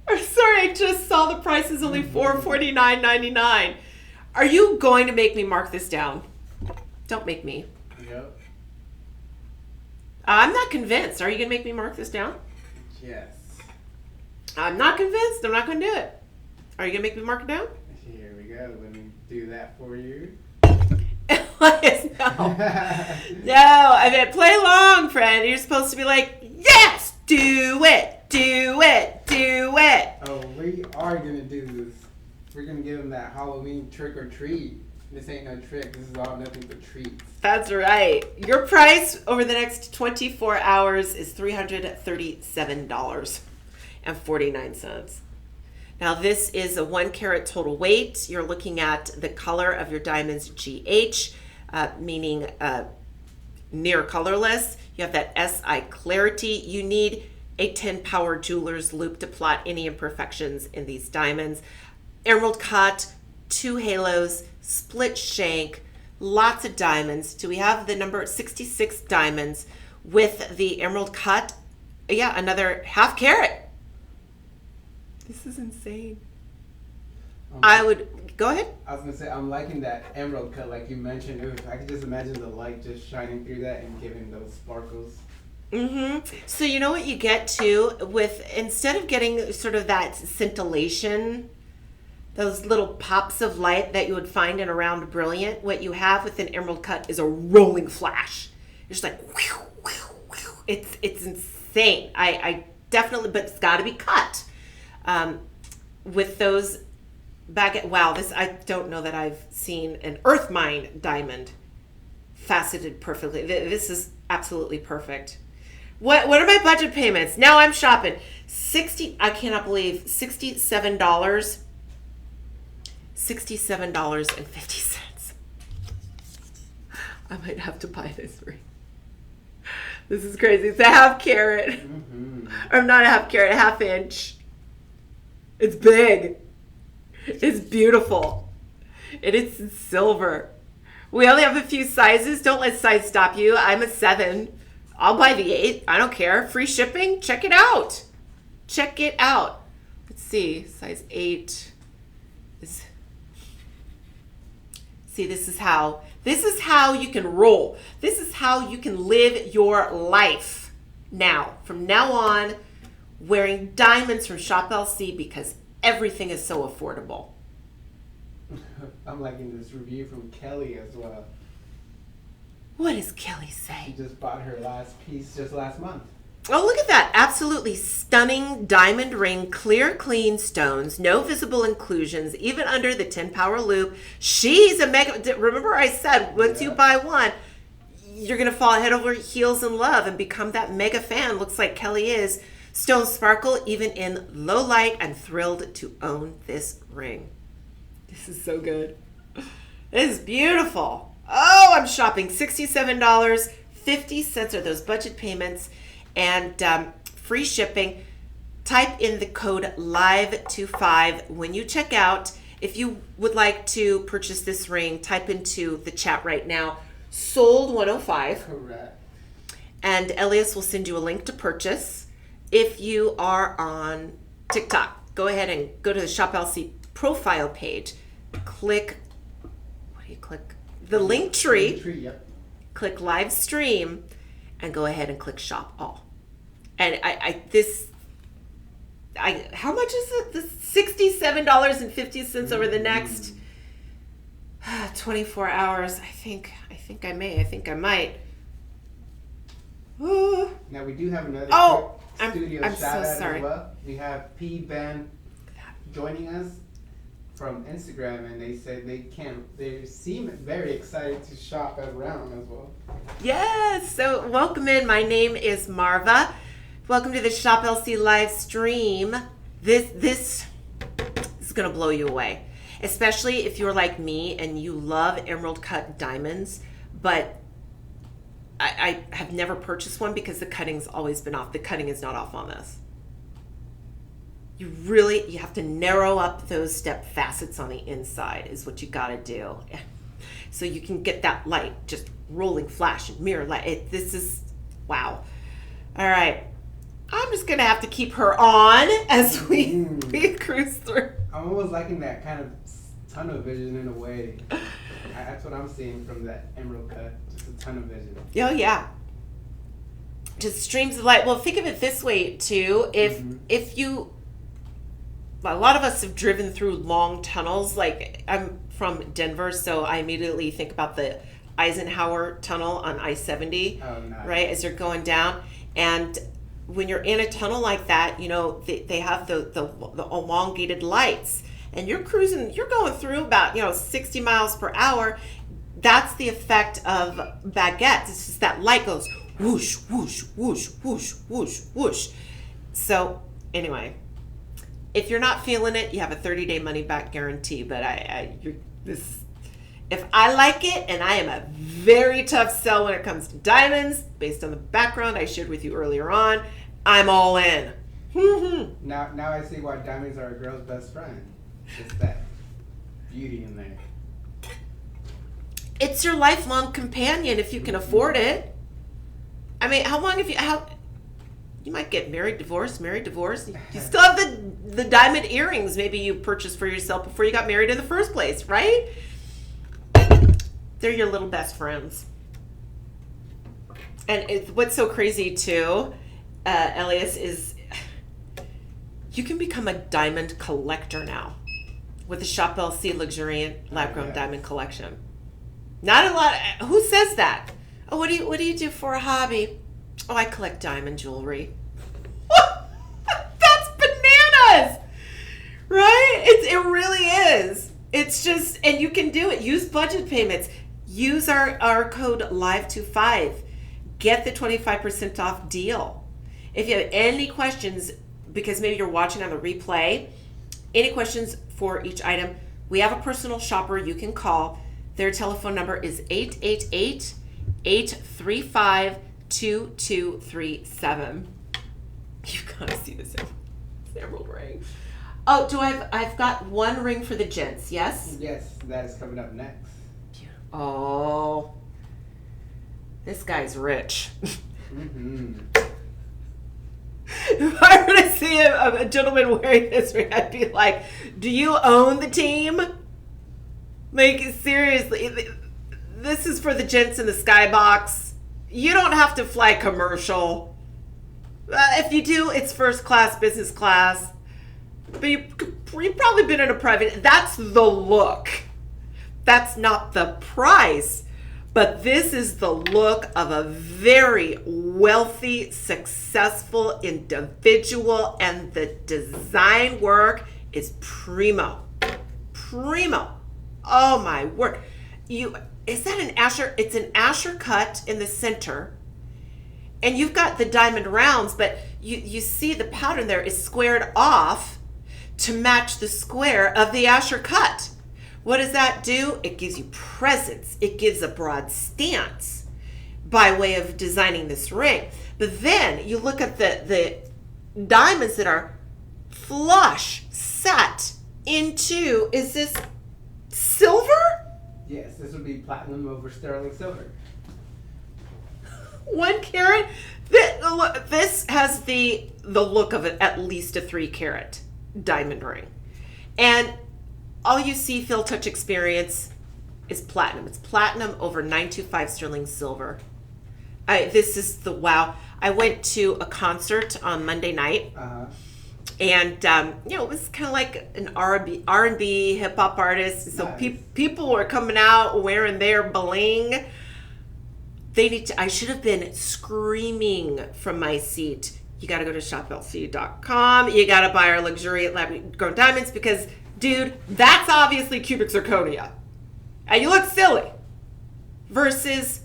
I'm sorry, I just saw the price is only $449.99. Are you going to make me mark this down? Don't make me.
Yep.
I'm not convinced. Are you going to make me mark this down?
Yes.
I'm not convinced. I'm not going to do it. Are you going to make me mark it down?
Here we go. Let me do that for you.
No. No. I mean, play along, friend. You're supposed to be like, yes, do it, do it, do it.
Oh, we are going to do this. We're going to give them that Halloween trick or treat. This ain't no trick. This is all nothing but treats.
That's right. Your price over the next 24 hours is $337.49. Now, this is a 1 carat total weight. You're looking at the color of your diamonds GH, meaning near colorless. You have that SI clarity. You need a 10 power jeweler's loop to plot any imperfections in these diamonds. Emerald cut, 2 halos, split shank, lots of diamonds. Do we have the number 66 diamonds with the emerald cut? Yeah, another half carat. This is insane. I would go ahead.
I was gonna say I'm liking that emerald cut, like you mentioned. I could just imagine the light just shining through that and giving those sparkles.
So you know what you get too with, instead of getting sort of that scintillation, those little pops of light that you would find in a round brilliant, what you have with an emerald cut is a rolling flash. It's just like whew, whew, whew. It's insane. I definitely, but it's got to be cut. With those baguette, wow, this, I don't know that I've seen an earth mine diamond faceted perfectly. This is absolutely perfect. What are my budget payments? Now I'm shopping. I cannot believe $67.50. I might have to buy this ring. This is crazy. It's a half carat. Or not a half carat, a half inch. It's big. It's beautiful. And it's in silver. We only have a few sizes. Don't let size stop you. I'm a 7. I'll buy the 8. I don't care. Free shipping. Check it out. Check it out. Let's see. Size 8 is... See, this is how you can roll. This is how you can live your life now. From now on, wearing diamonds from Shop LC because everything is so affordable.
I'm liking this review from Kelly as well.
What does Kelly say?
She just bought her last piece just last month.
Oh, look at that. Absolutely stunning diamond ring, clear, clean stones, no visible inclusions, even under the 10 power loop. She's a mega... Remember I said, once you buy one, you're going to fall head over heels in love and become that mega fan. Looks like Kelly is. Stones sparkle even in low light. I'm thrilled to own this ring. This is so good. It is beautiful. Oh, I'm shopping. $67.50 are those budget payments. And free shipping. Type in the code LIVE25 when you check out. If you would like to purchase this ring, type into the chat right now, sold 105.
Correct.
And Elias will send you a link to purchase. if you are on TikTok, go ahead and go to the Shop LC profile page. Click, what do you click? The link tree.
Yep.
Click live stream and go ahead and click shop all. And how much is it? This $67.50 over the next 24 hours. I think I might. Ooh.
Now we do have another studio
I'm
shout
so
out
sorry.
as well. We have P Ben joining us from Instagram, and they said they seem very excited to shop around as well.
Yes, so welcome in. My name is Marva. Welcome to the Shop LC live stream. This is going to blow you away, especially if you're like me and you love emerald cut diamonds, but I have never purchased one because the cutting's always been off. The cutting is not off on this. You have to narrow up those step facets on the inside is what you got to do. So you can get that light, just rolling flash and mirror light. This is, wow. All right. I'm just going to have to keep her on as we cruise through.
I'm almost liking that kind of tunnel vision in a way. That's what I'm seeing from that emerald cut, just a tunnel vision.
Oh, yeah. Just streams of light. Well, think of it this way, too. If you... A lot of us have driven through long tunnels. Like, I'm from Denver, so I immediately think about the Eisenhower Tunnel on I-70, right, as you're going down. And when you're in a tunnel like that, you know, they have the elongated lights. And you're cruising, you're going through about, 60 miles per hour. That's the effect of baguettes. It's just that light goes whoosh, whoosh, whoosh, whoosh, whoosh, whoosh. So, anyway... If you're not feeling it, you have a 30-day money-back guarantee. But if I like it, and I am a very tough sell when it comes to diamonds, based on the background I shared with you earlier on, I'm all in.
Now I see why diamonds are a girl's best friend. It's that beauty in there.
It's your lifelong companion if you can afford it. I mean, how long have you might get married, divorced. You still have the diamond earrings maybe you purchased for yourself before you got married in the first place, right? They're your little best friends. And what's so crazy too, Elias, is you can become a diamond collector now with the Shop LC Luxuriant Lab-Grown Diamond Collection. Not a lot. Who says that? Oh, what do you do for a hobby? Oh, I collect diamond jewelry. That's bananas, right? It really is. It's just, and you can do it. Use budget payments. Use our code LIVE25. Get the 25% off deal. If you have any questions, because maybe you're watching on the replay, any questions for each item, we have a personal shopper you can call. Their telephone number is 888-835-2237. You gotta see this emerald ring. Oh, I've got one ring for the gents, yes?
Yes, that is coming up next.
Oh, this guy's rich. If I were to see a gentleman wearing this ring, I'd be like, do you own the team? Like, seriously, this is for the gents in the skybox. You don't have to fly commercial. If you do, it's first class, business class. But you've probably been in a private. That's the look. That's not the price. But this is the look of a very wealthy, successful individual. And the design work is primo. Primo. Oh my word. Is that an Asher? It's an Asher cut in the center. And you've got the diamond rounds, but you see the pattern there is squared off to match the square of the Asher cut. What does that do? It gives you presence. It gives a broad stance by way of designing this ring. But then you look at the diamonds that are flush set into, is this silver?
Yes, this would be platinum over sterling silver.
1 carat. This has the look of at least a 3-carat diamond ring. And all you see, feel, touch, experience is platinum. It's platinum over 925 sterling silver. This is the wow. I went to a concert on Monday night. And, it was kind of like an R&B hip hop artist. So
Nice.
people were coming out wearing their bling. I should have been screaming from my seat. You got to go to shoplc.com. You got to buy our luxuriant lab-grown diamonds because, dude, that's obviously cubic zirconia. And you look silly. Versus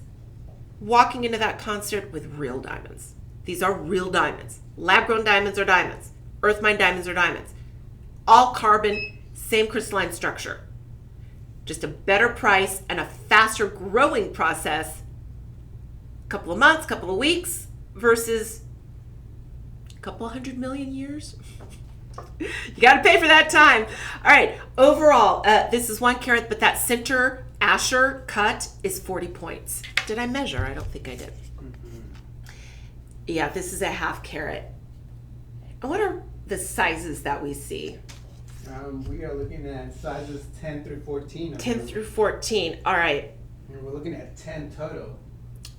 walking into that concert with real diamonds. These are real diamonds. Lab-grown diamonds are diamonds. Earth mine diamonds are diamonds. All carbon, same crystalline structure. Just a better price and a faster growing process. Couple of months, couple of weeks versus a couple 100 million years. You got to pay for that time. All right. Overall, this is 1 carat, but that center Asher cut is 40 points. Did I measure? I don't think I did. Yeah, this is a 1/2 carat. And what are the sizes that we see?
We are looking at sizes 10 through 14.
10 through 14. All right.
And we're looking at 10 total.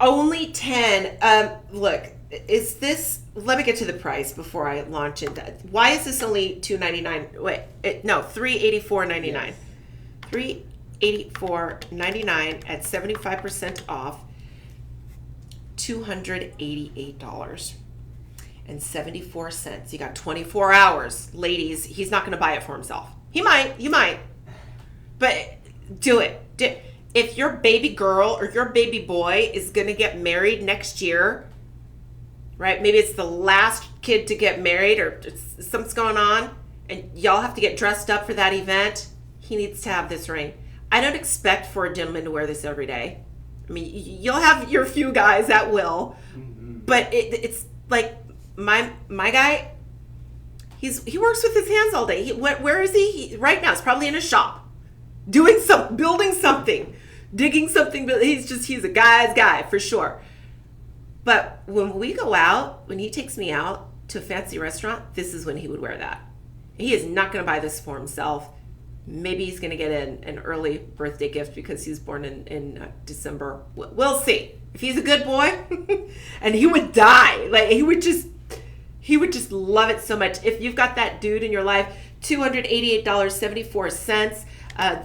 Only 10. Look, is this, let me get to the price before I launch into it. Why is this only $299? Wait, no, $384.99.
Yes.
$384.99 at 75% off. $288.74. You got 24 hours. Ladies, he's not going to buy it for himself. You might. But do it. If your baby girl or your baby boy is going to get married next year, right? Maybe it's the last kid to get married or something's going on and y'all have to get dressed up for that event. He needs to have this ring. I don't expect for a gentleman to wear this every day. I mean, you'll have your few guys that will, but it's like my guy, he works with his hands all day. Where is he? Right now, it's probably in a shop, building something, digging something. He's a guy's guy for sure. But when we go out, when he takes me out to a fancy restaurant, this is when he would wear that. He is not going to buy this for himself. Maybe he's going to get an early birthday gift because he's born in December. We'll see. If he's a good boy, and he would die. Like he would just love it so much. If you've got that dude in your life, $288.74.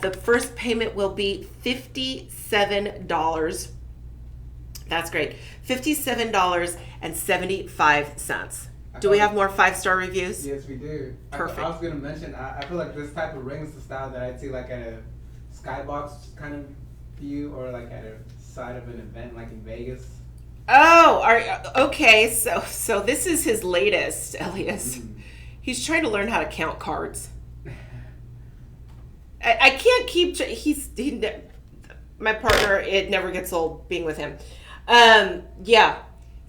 The first payment will be $57. That's great. $57.75. Do we have more 5-star reviews?
Yes, we do.
Perfect.
I was going to mention, I feel like this type of ring is the style that I'd see like at a skybox kind of view or like at a side of an event like in Vegas.
Oh, okay. So this is his latest, Elias. He's trying to learn how to count cards. I can't keep. My partner. It never gets old being with him. Yeah.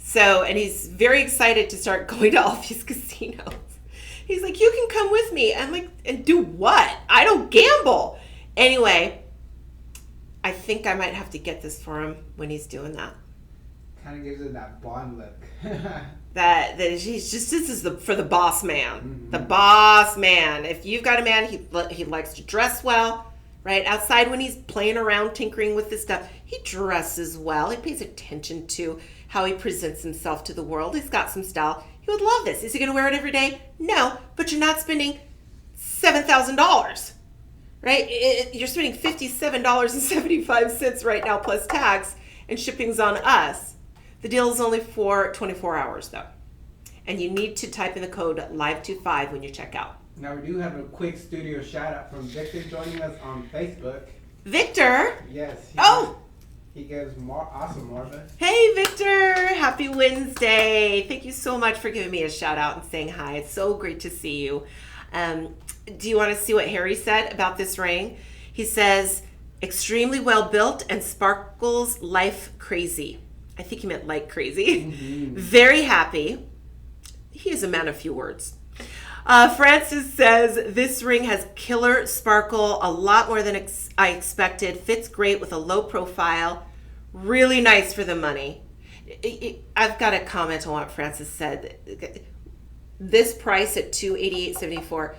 So, and he's very excited to start going to all these casinos. He's like, you can come with me. I'm like, and do what? I don't gamble. Anyway, I think I might have to get this for him when he's doing that.
Kind of gives it that Bond look.
that he's just, this is for the boss man. The boss man. If you've got a man, he likes to dress well, right? Outside when he's playing around, tinkering with this stuff, he dresses well. He pays attention to how he presents himself to the world. He's got some style. He would love this. Is he going to wear it every day? No, but you're not spending $7,000, right? You're spending $57.75 right now plus tax, and shipping's on us. The deal is only for 24 hours, though. And you need to type in the code LIVE25 when you check out.
Now, we do have a quick studio shout out from Victor joining us on Facebook.
Victor?
Yes. He gives awesome Marva.
Hey, Victor. Happy Wednesday. Thank you so much for giving me a shout out and saying hi. It's so great to see you. Do you want to see what Harry said about this ring? He says, extremely well built and sparkles life crazy. I think he meant like crazy. Very happy. He is a man of few words. Francis says, this ring has killer sparkle, a lot more than I expected. Fits great with a low profile. Really nice for the money. I've got a comment on what Francis said. This price at $288.74,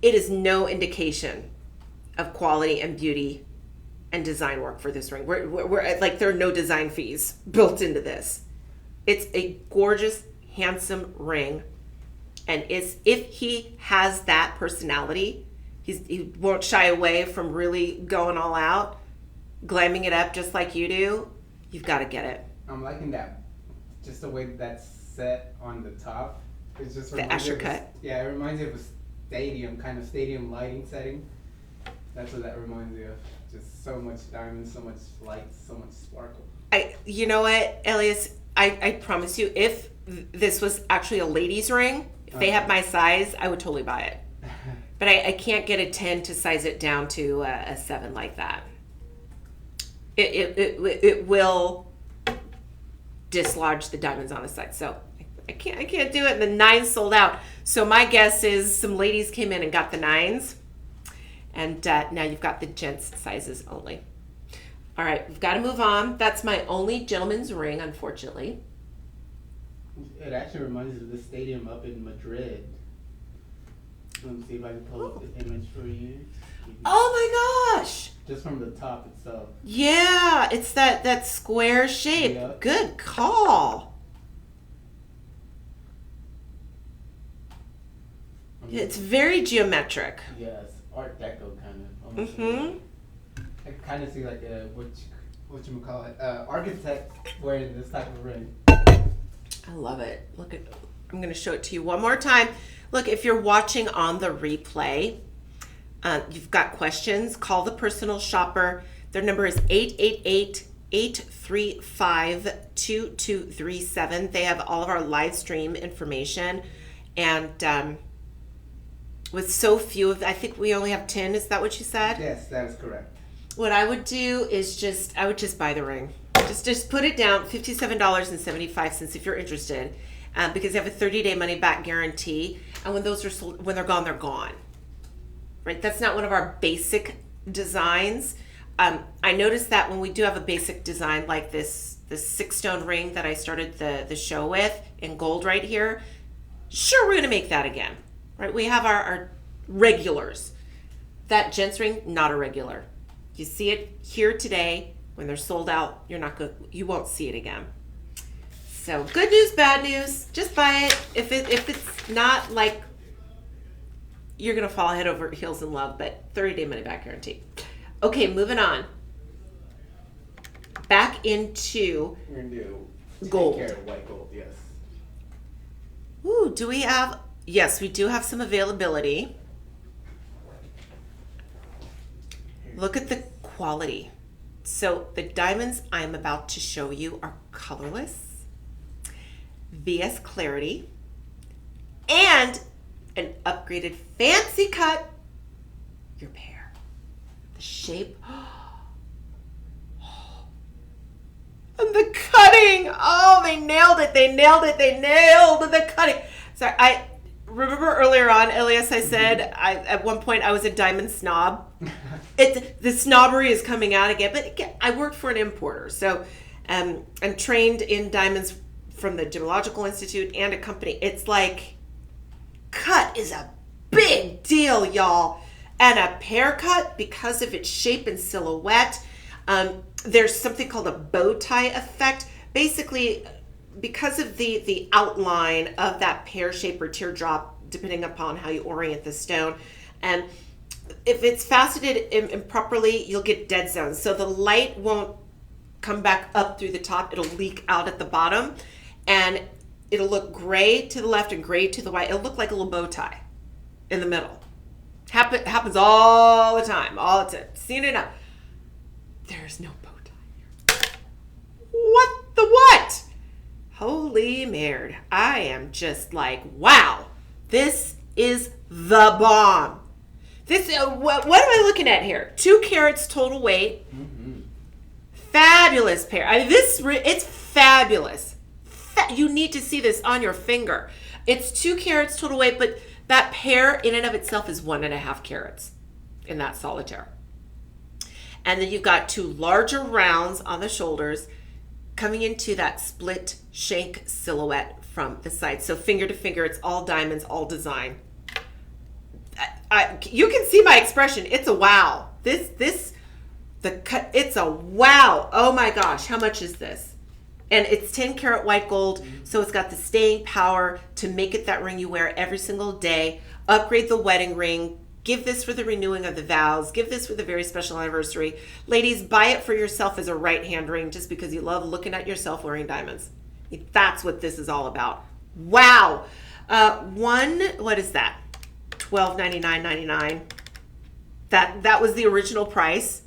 it is no indication of quality and beauty and design work for this ring. We're like, there are no design fees built into this. It's a gorgeous, handsome ring, and if he has that personality, he won't shy away from really going all out, glamming it up just like you do. You've got to get it.
I'm liking that, just the way that's set on the top. It's just
the Asher cut.
Yeah, it reminds me of a stadium, kind of stadium lighting setting. That's what that reminds me of. Just so much diamonds, so much light, so much sparkle.
You know what, Elias? I promise you, if this was actually a lady's ring, if they have my size, I would totally buy it. But I can't get a 10 to size it down to a 7 like that. It will dislodge the diamonds on the side. So I can't do it. And the 9 sold out. So my guess is some ladies came in and got the 9s. And now you've got the gents sizes only. All right, we've got to move on. That's my only gentleman's ring, unfortunately.
It actually reminds me of the stadium up in Madrid. Let me see if I can pull up the image for you.
Oh my gosh!
Just from the top itself.
Yeah, it's that square shape.
Yep.
Good call. It's very geometric.
Yes, Art Deco kind of.
Mm-hmm.
I kind of see like a what you call it, architect wearing this type of ring.
I love it. Look at. I'm going to show it to you one more time. Look, if you're watching on the replay, you've got questions. Call the personal shopper. Their number is 888-835-2237. They have all of our live stream information, and with so few of, I think we only have 10. Is that what you said?
Yes, that is correct.
What I would do is I would just buy the ring. Just put it down, $57.75 if you're interested, because they have a 30-day money-back guarantee. And when those are sold, when they're gone, they're gone. Right? That's not one of our basic designs. I noticed that when we do have a basic design like this 6-stone ring that I started the show with in gold right here, sure, we're going to make that again. Right? We have our regulars. That gents ring, not a regular. You see it here today. When they're sold out, you won't see it again. So good news, bad news. Just buy it. If it's not like you're gonna fall head over heels in love, but 30-day money back guarantee. Okay, moving on. Back into
We're gonna do
gold.
10-karat white gold, yes.
Ooh, do we have? Yes, we do have some availability. Look at the quality. So the diamonds I'm about to show you are colorless, VS clarity, and an upgraded fancy cut. Your pair. The shape. And the cutting. Oh, they nailed it. They nailed the cutting. Sorry, I remember earlier on, Elias, I said at one point I was a diamond snob. The snobbery is coming out again, but again, I worked for an importer, so I'm trained in diamonds from the Gemological Institute and a company. It's like, cut is a big deal, y'all, and a pear cut, because of its shape and silhouette, there's something called a bow tie effect. Basically, because of the outline of that pear shape or teardrop, depending upon how you orient the stone, and if it's faceted improperly, you'll get dead zones. So the light won't come back up through the top. It'll leak out at the bottom, and it'll look gray to the left and gray to the right. It'll look like a little bow tie in the middle. Happens all the time. Seen it now. There's no bow tie here. What the what? Holy merd. I am just like, wow. This is the bomb. This what am I looking at here? 2 carats total weight. Mm-hmm. Fabulous pair. I mean, it's fabulous. You need to see this on your finger. It's 2 carats total weight, but that pair in and of itself is 1.5 carats in that solitaire. And then you've got 2 larger rounds on the shoulders. coming into that split shank silhouette from the side. So finger to finger, it's all diamonds, all design. You can see my expression. It's a wow. The cut, it's a wow. Oh my gosh, how much is this? And it's 10 karat white gold, so it's got the staying power to make it that ring you wear every single day. Upgrade the wedding ring. Give this for the renewing of the vows. Give this for the very special anniversary. Ladies, buy it for yourself as a right-hand ring just because you love looking at yourself wearing diamonds. That's what this is all about. Wow. What is that? $12.99.99. That was the original price.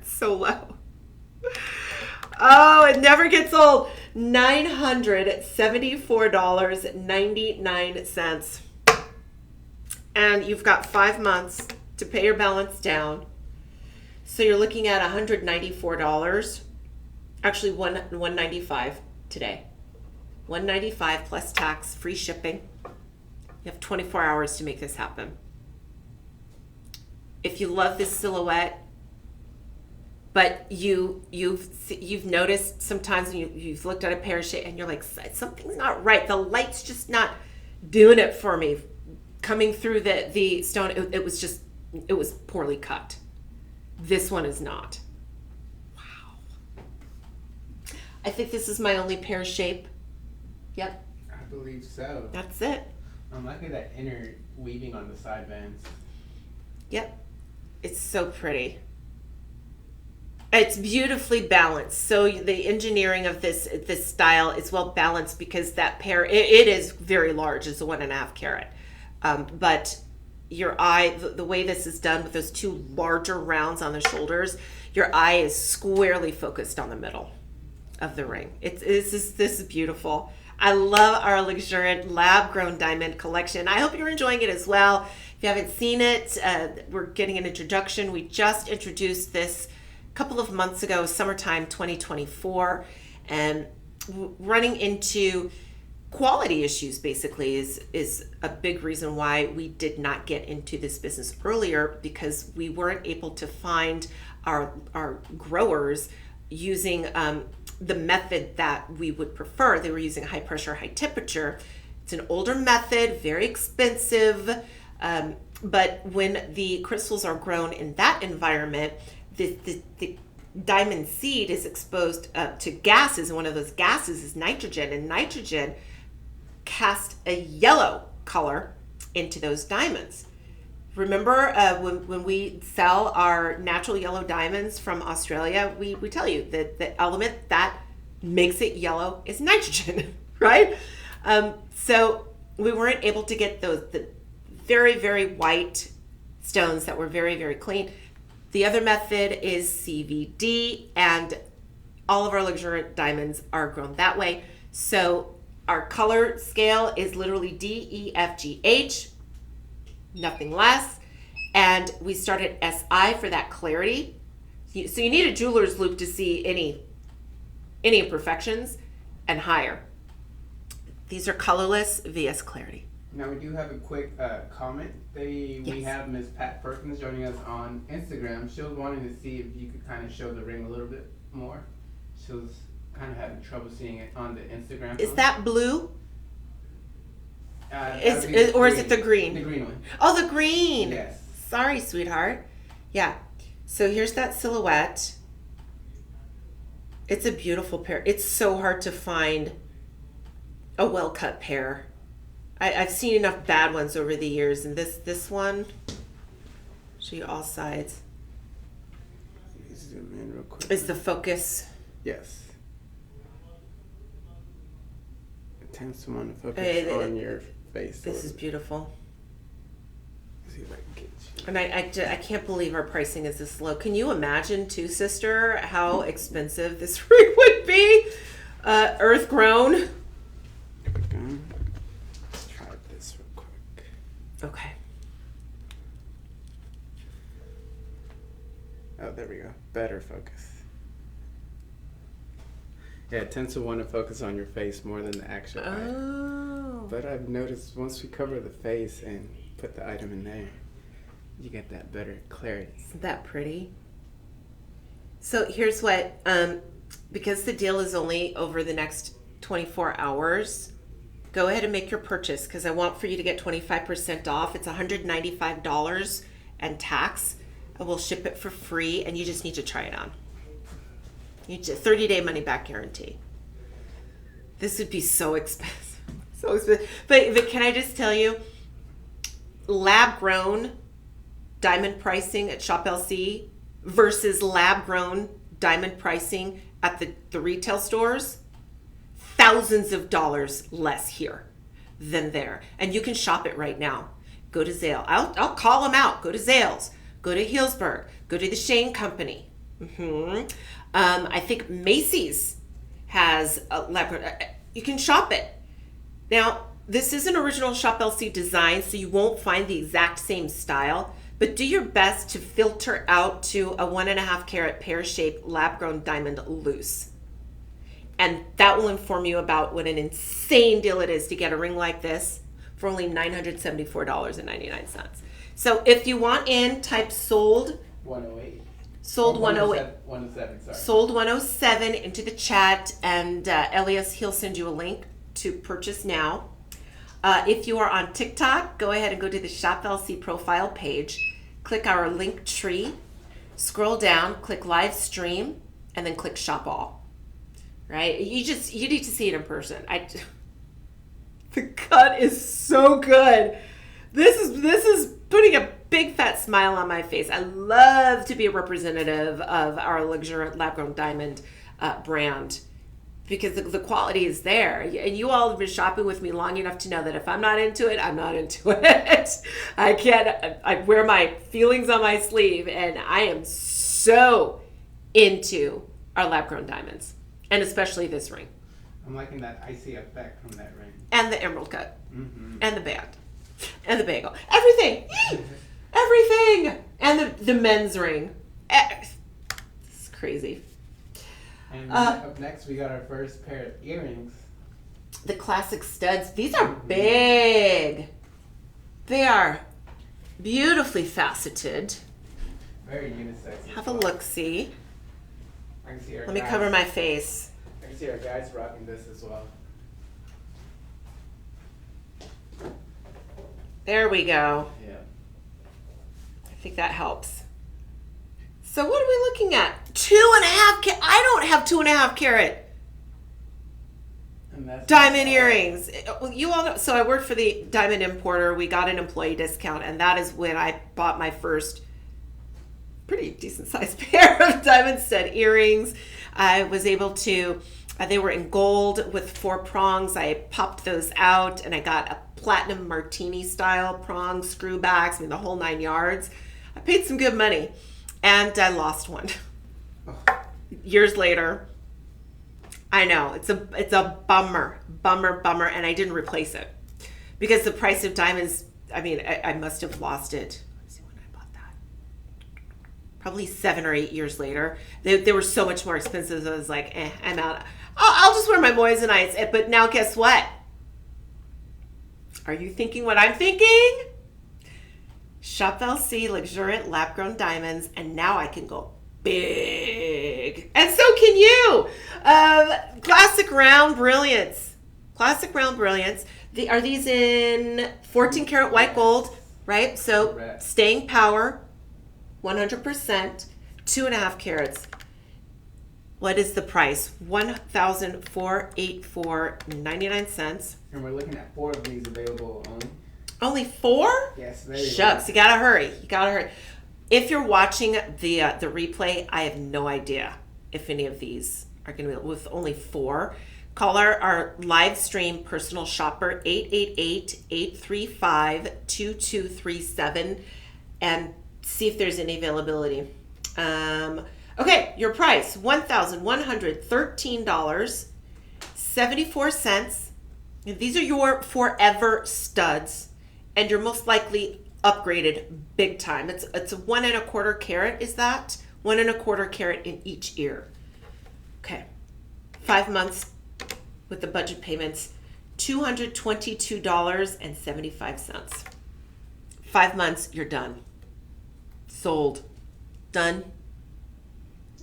So low. Oh, it never gets old. $974.99. And you've got 5 months to pay your balance down. So you're looking at $194. Actually, $195 today. $195 plus tax, free shipping. You have 24 hours to make this happen. If you love this silhouette, but you've noticed sometimes when you've looked at a pair of shades and you're like, something's not right. The light's just not doing it for me. Coming through the stone, it was poorly cut. This one is not. Wow. I think this is my only pear shape. Yep.
I believe so.
That's it.
I'm liking that inner weaving on the side bands.
Yep. It's so pretty. It's beautifully balanced. So the engineering of this style is well balanced because that pear, it is very large. It's a 1.5 carat. But your eye, the way this is done with those two larger rounds on the shoulders, your eye is squarely focused on the middle of the ring. This is beautiful. I love our luxuriant lab-grown diamond collection. I hope you're enjoying it as well. If you haven't seen it, we're getting an introduction. We just introduced this a couple of months ago, summertime 2024, and running into quality issues basically is a big reason why we did not get into this business earlier, because we weren't able to find our growers using the method that we would prefer. They were using high pressure, high temperature. It's an older method, very expensive, but when the crystals are grown in that environment, the diamond seed is exposed to gases, and one of those gases is nitrogen, and nitrogen cast a yellow color into those diamonds. Remember when we sell our natural yellow diamonds from Australia, we tell you that the element that makes it yellow is nitrogen, right? So we weren't able to get the very, very white stones that were very, very clean. The other method is CVD, and all of our luxuriant diamonds are grown that way. So our color scale is literally D, E, F, G, H, nothing less. And we start at SI for that clarity. So you need a jeweler's loupe to see any imperfections, and higher. These are colorless VS clarity.
Now we do have a quick comment. We have Ms. Pat Perkins joining us on Instagram. She was wanting to see if you could kind of show the ring a little bit more. She was kind of having trouble seeing it on the Instagram.
Is that blue? Is it the green?
The green one.
Oh, the green.
Yes.
Sorry, sweetheart. Yeah. So here's that silhouette. It's a beautiful pair. It's so hard to find a well-cut pair. I've seen enough bad ones over the years, and this one, show you all sides,
Zoom in real quick.
is the focus.
Yes. It tends to want to focus on your face.
This is beautiful.
See if I can get you.
And I can't believe our pricing is this low. Can you imagine, too, sister, how expensive this ring would be? Earth grown.
There we go. Let's try this real quick.
Okay.
Oh, there we go. Better focus. Yeah, it tends to want to focus on your face more than the actual item. But I've noticed once we cover the face and put the item in there, you get that better clarity.
Isn't that pretty? So here's what, because the deal is only over the next 24 hours, go ahead and make your purchase because I want for you to get 25% off. It's $195 and tax. I will ship it for free and you just need to try it on. You just 30-day money back guarantee. This would be so expensive. So expensive. But can I just tell you, lab grown diamond pricing at Shop LC versus lab grown diamond pricing at the retail stores, thousands of dollars less here than there. And you can shop it right now. Go to Zale. I'll call them out. Go to Zales. Go to Healdsburg. Go to the Shane Company. I think Macy's has a lab grown. You can shop it. Now, this is an original Shop LC design, so you won't find the exact same style. But do your best to filter out to a 1.5 carat pear-shaped lab-grown diamond loose. And that will inform you about what an insane deal it is to get a ring like this for only $974.99. So if you want in, type sold
108.
Sold 108.
107, sorry.
Sold 107 into the chat, and Elias, he'll send you a link to purchase now. If you are on TikTok, go ahead and go to the Shop LC profile page, click our link tree, scroll down, click live stream, and then click shop all. Right? You need to see it in person. The cut is so good. This is putting a big fat smile on my face. I love to be a representative of our luxuriant lab-grown diamond brand, because the quality is there. And you all have been shopping with me long enough to know that if I'm not into it, I'm not into it. I wear my feelings on my sleeve, and I am so into our lab-grown diamonds, and especially this ring.
I'm liking that icy effect from that ring.
And the emerald cut.
Mm-hmm.
And the band. And the bagel. Everything! Everything! And the men's ring. It's crazy.
And up next, we got our first pair of earrings.
The classic studs. These are big. They are beautifully faceted.
Very unisex.
Have a look-see.
I can see our
Let me
guys.
cover my face.
I can see our guys rocking this as well.
There we go.
Yeah.
I think that helps. So what are we looking at? 2.5 carat. I don't have 2.5 carat
And that's
diamond earrings. You all know. So I worked for the diamond importer. We got an employee discount, and that is when I bought my first pretty decent sized pair of diamond stud earrings. I was able to, they were in gold with 4 prongs. I popped those out, and I got a platinum martini style prong screwbacks. I mean, the whole 9 yards. I paid some good money, and I lost one. Years later. I know, it's a bummer, and I didn't replace it because the price of diamonds, I mean, I must have lost it. Let's see when I bought that. Probably 7 or 8 years later. They were so much more expensive. So I was like, I'm out. I'll just wear my moissanites. But now guess what? Are you thinking what I'm thinking? Shop LC luxuriant lab-grown diamonds, and now I can go big, and so can you. Classic round brilliance. Are these in 14 karat white gold, right? So
Correct.
Staying power, 100%, 2.5 carats. What is the price? $1,484.99.
And we're looking at 4 of these available only.
Only 4?
Yes, there you
Shucks,
go.
you gotta hurry. If you're watching the replay, I have no idea if any of these are going to be with only 4. Call our live stream personal shopper 888-835-2237 and see if there's any availability. Okay, your price, $1,113.74. These are your forever studs, and you're most likely upgraded big time. It's a 1.25 carat. Is that 1.25 carat in each ear? Okay, 5 months with the budget payments, $222.75. 5 months, you're done. Sold. Done.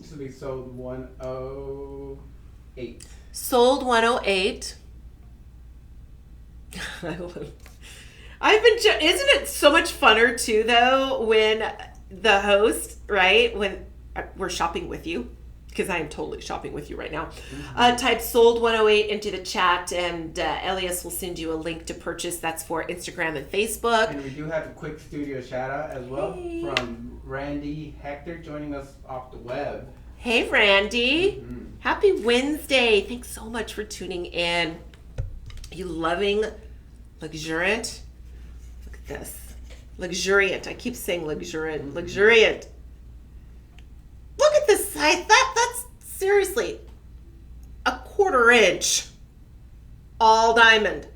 This will be sold 108.
Sold 108. Isn't it so much funner too though when the host, right, when we're shopping with you, because I am totally shopping with you right now, type sold 108 into the chat, and Elias will send you a link to purchase. That's for Instagram and Facebook.
And we do have a quick studio shout out as well from Randy Hector joining us off the web.
Hey Randy, happy Wednesday. Thanks so much for tuning in. You loving luxuriant? Look at this. Luxuriant. I keep saying luxuriant. Luxuriant. Look at this size. That's seriously a 1/4 inch. All diamond.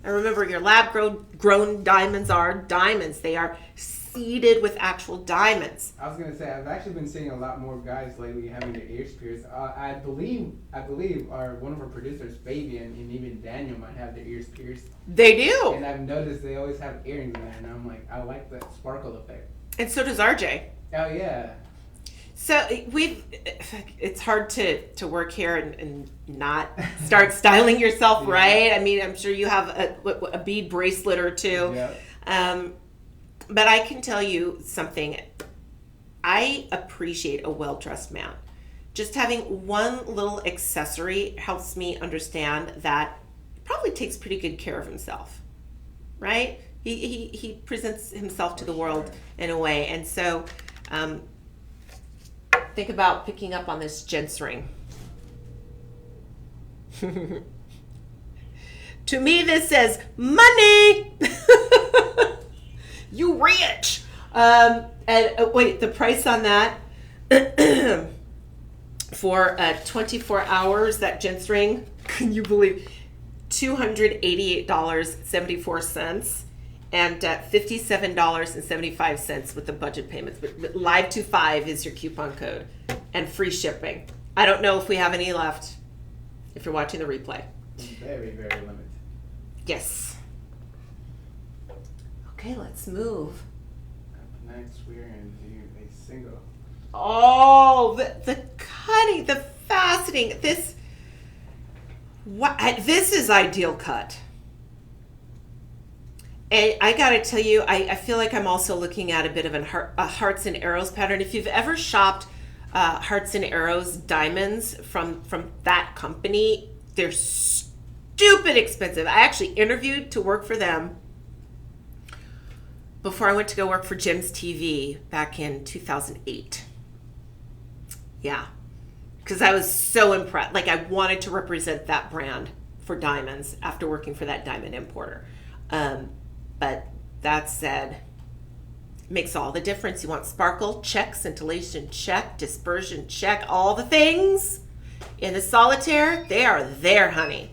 And remember, your lab grown diamonds are diamonds. They are seeded with actual diamonds.
I was gonna say I've actually been seeing a lot more guys lately having their ears pierced. I believe one of our producers, Fabian, and even Daniel might have their ears pierced.
They do.
And I've noticed they always have earrings in there, and I'm like, I like that sparkle effect.
And so does RJ.
Oh yeah.
So it's hard to work here and not start styling yourself,
Yeah.
right? I mean, I'm sure you have a bead bracelet or two.
Yeah.
But I can tell you something. I appreciate a well-dressed man. Just having one little accessory helps me understand that he probably takes pretty good care of himself, right? He presents himself to the world in a way. And so think about picking up on this gents ring. To me, this says money. You rich. And wait, the price on that for 24 hours, that gents ring, can you believe, $288.74 and $57.75 with the budget payments. But Live to 5 is your coupon code and free shipping. I don't know if we have any left if you're watching the replay.
Very, very limited.
Yes. Okay, let's move.
Up next, we're going to do a single.
Oh, the cutting, the faceting. This is ideal cut. And I gotta tell you, I feel like I'm also looking at a bit of a hearts and arrows pattern. If you've ever shopped hearts and arrows diamonds from that company, they're stupid expensive. I actually interviewed to work for them before I went to go work for Jim's TV back in 2008. Yeah, because I was so impressed. Like, I wanted to represent that brand for diamonds after working for that diamond importer. But that said, makes all the difference. You want sparkle, check, scintillation, check, dispersion, check, all the things in the solitaire, they are there, honey.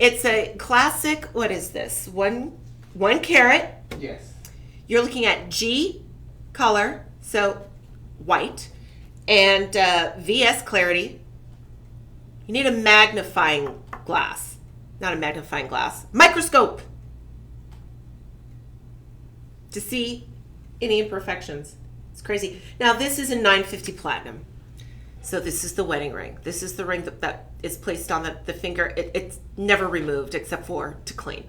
It's a classic, what is this? One carat.
Yes.
You're looking at G color, so white, and VS clarity. You need a magnifying glass. Not a magnifying glass. Microscope. To see any imperfections. It's crazy. Now, this is a 950 platinum. So this is the wedding ring. This is the ring that is placed on the finger. It's never removed except for to clean.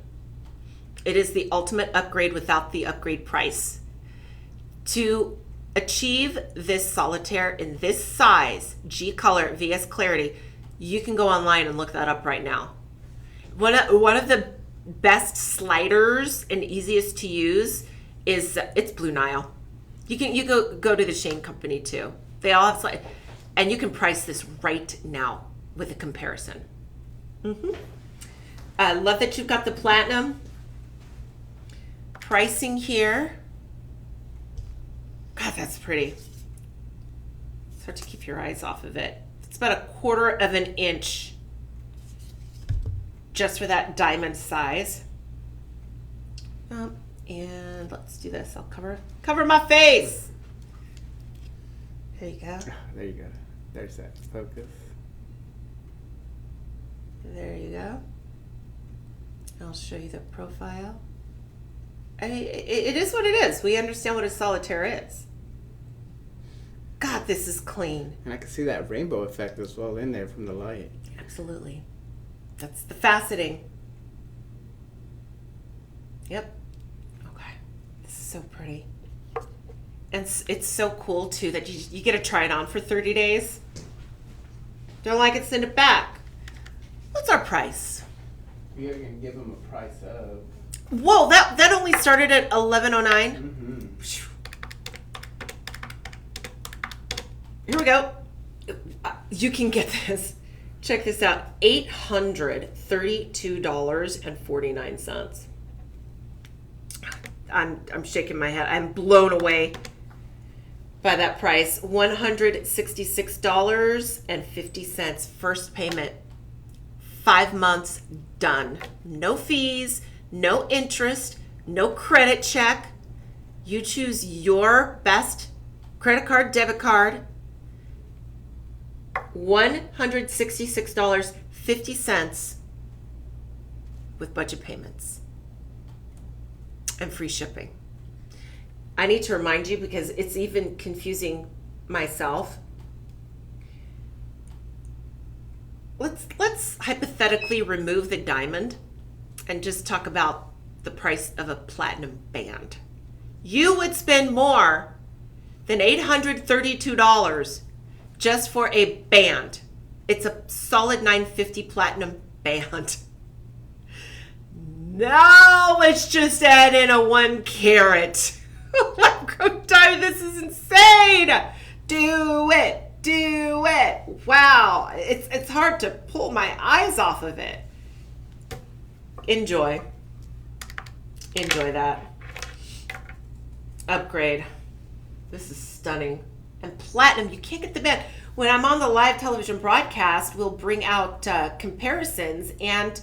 It is the ultimate upgrade without the upgrade price. To achieve this solitaire in this size, G color, VS clarity, you can go online and look that up right now. One of the best sliders and easiest to use is it's Blue Nile. You go to the Shane Company too. They all have sliders, and you can price this right now with a comparison. I love that you've got the platinum. Pricing here. God, that's pretty. It's hard to keep your eyes off of it. It's about 1/4 of an inch just for that diamond size. And let's do this. I'll cover my face. There you go.
There you go. There's that focus.
There you go. I'll show you the profile. It is what it is. We understand what a solitaire is. God, God, this is clean.
And I can see that rainbow effect as well in there from the light.
Absolutely. That's the faceting. Yep. Okay. This is so pretty. And it's so cool, too, that you get to try it on for 30 days. Don't like it, send it back. What's our price?
We are going to give them a price of...
Whoa, that only started at $11.09.
Mm-hmm.
Here we go. You can get this. Check this out. $832.49. I'm shaking my head. I'm blown away by that price. $166.50. First payment. 5 months done. No fees, no interest, no credit check. You choose your best credit card, debit card. $166.50 with budget payments and free shipping. I need to remind you because it's even confusing myself. Let's hypothetically remove the diamond and just talk about the price of a platinum band. You would spend more than $832 just for a band. It's a solid $950 platinum band. Now let's just add in a 1 carat. Diamond, this is insane. Do it. Wow. It's hard to pull my eyes off of it. Enjoy that. Upgrade. This is stunning. And platinum, you can't get the band. When I'm on the live television broadcast, we'll bring out comparisons, and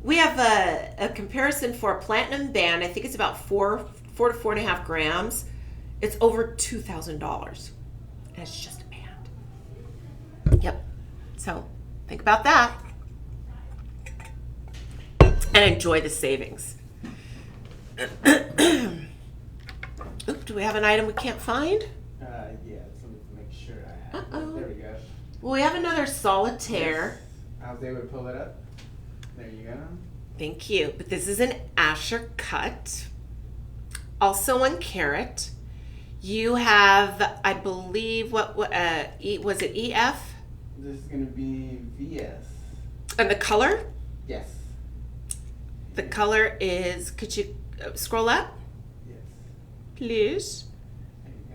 we have a comparison for a platinum band. I think it's about 4 to 4.5 grams. It's over $2,000, and it's just a band. Yep. So think about that, and enjoy the savings. Oop, do we have an item we can't find?
Yeah, so let me make sure I have it. There we go.
Well, we have another solitaire.
Yes. I was able to pull it up. There you go.
Thank you. But this is an Asher cut. Also 1 carat. You have, I believe, was it EF?
This is going to be VS.
And the color?
Yes.
The color is, could you scroll up?
Yes.
Please.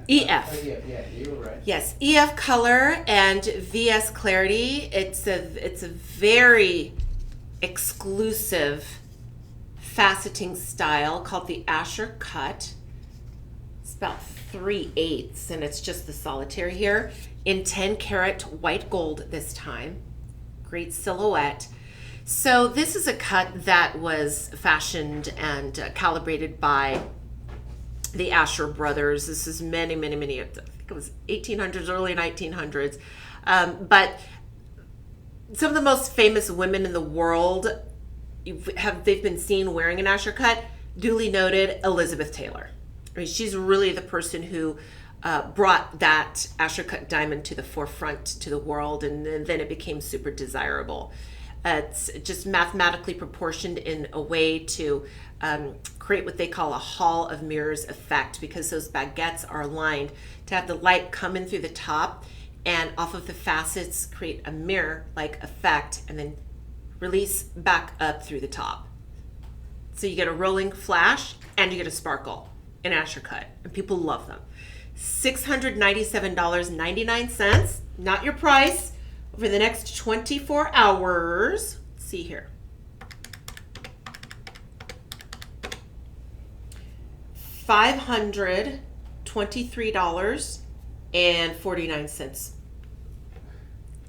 EF.
EF.
Yeah, you were right.
Yes, EF color and VS clarity. It's a very exclusive faceting style called the Asher cut. It's about 3/8, and it's just the solitaire here in 10 karat white gold this time. Great silhouette. So this is a cut that was fashioned and calibrated by the Asher brothers. This is many, I think it was 1800s, early 1900s. But some of the most famous women in the world they've been seen wearing an Asher cut. Duly noted, Elizabeth Taylor. I mean, she's really the person who brought that Asher cut diamond to the forefront to the world, and then it became super desirable. It's just mathematically proportioned in a way to create what they call a hall of mirrors effect, because those baguettes are aligned to have the light come in through the top and off of the facets create a mirror-like effect and then release back up through the top. So you get a rolling flash and you get a sparkle in Asher cut, and people love them. $697.99, not your price. Over the next 24 hours, let's see here. $523.49.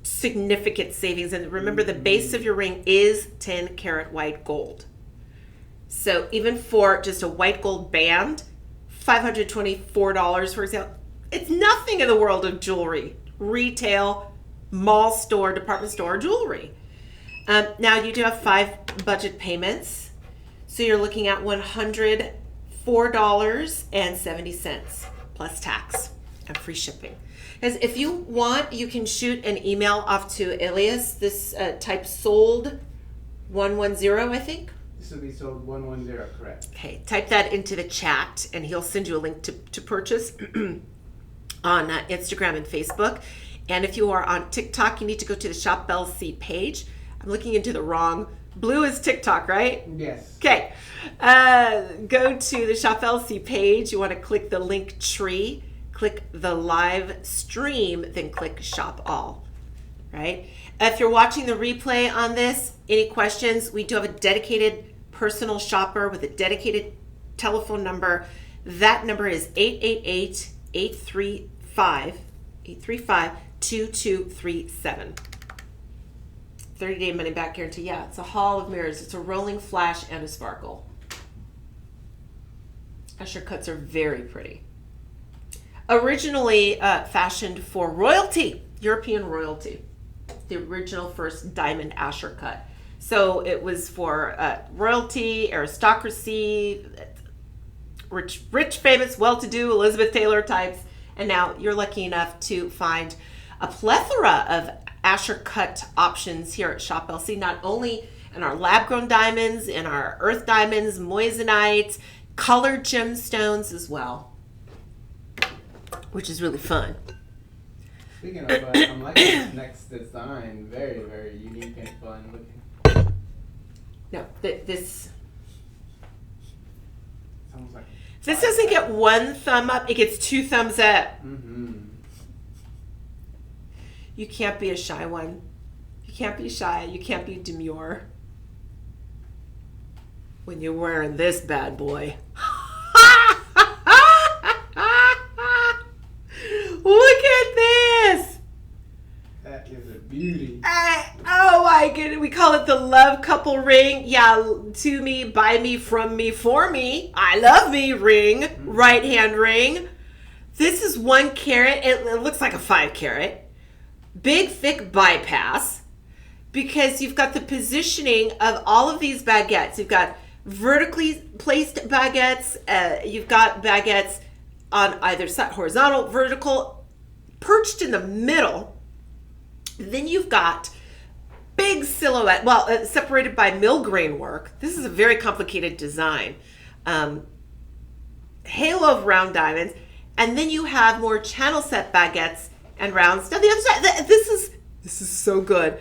Significant savings. And remember, the base of your ring is 10 karat white gold. So even for just a white gold band, $524, for example, it's nothing in the world of jewelry, retail, mall store, department store jewelry. Now you do have 5 budget payments. So you're looking at $104.70 plus tax and free shipping. Because if you want, you can shoot an email off to Elias. This type sold 110, I think.
This will be sold 110, correct?
Okay, type that into the chat, and he'll send you a link to purchase on Instagram and Facebook. And if you are on TikTok, you need to go to the Shop LC page. I'm looking into the wrong. Blue is TikTok, right?
Yes.
Okay. Go to the Shop LC page. You want to click the link tree, click the live stream, then click Shop All. Right? If you're watching the replay on this, any questions, we do have a dedicated personal shopper with a dedicated telephone number. That number is 888-835-2237. 30-day money back guarantee. Yeah, it's a hall of mirrors. It's a rolling flash and a sparkle. Usher cuts are very pretty. Originally fashioned for royalty, European royalty. The original first diamond Asher cut. So it was for royalty, aristocracy, rich, famous, well-to-do Elizabeth Taylor types. And now you're lucky enough to find a plethora of Asher cut options here at Shop LC, not only in our lab-grown diamonds, in our earth diamonds, moissanite, colored gemstones as well, which is really fun.
Speaking of, I'm liking this next design. Very, very unique and fun looking.
No, this
Sounds like
doesn't get one thumb up, it gets two thumbs up.
Mm-hmm.
You can't be a shy one. You can't be shy. You can't be demure when you're wearing this bad boy. Look at this.
That is a beauty.
Oh my goodness. We call it the love couple ring. Yeah, to me, by me, from me, for me. I love me ring. Right hand ring. This is 1 carat. It looks like a 5 carat. Big, thick bypass, because you've got the positioning of all of these baguettes. You've got vertically placed baguettes. You've got baguettes on either side, horizontal, vertical, perched in the middle. Then you've got big silhouette, separated by mill grain work. This is a very complicated design. Halo of round diamonds. And then you have more channel set baguettes and rounds. Now the other side, this is so good.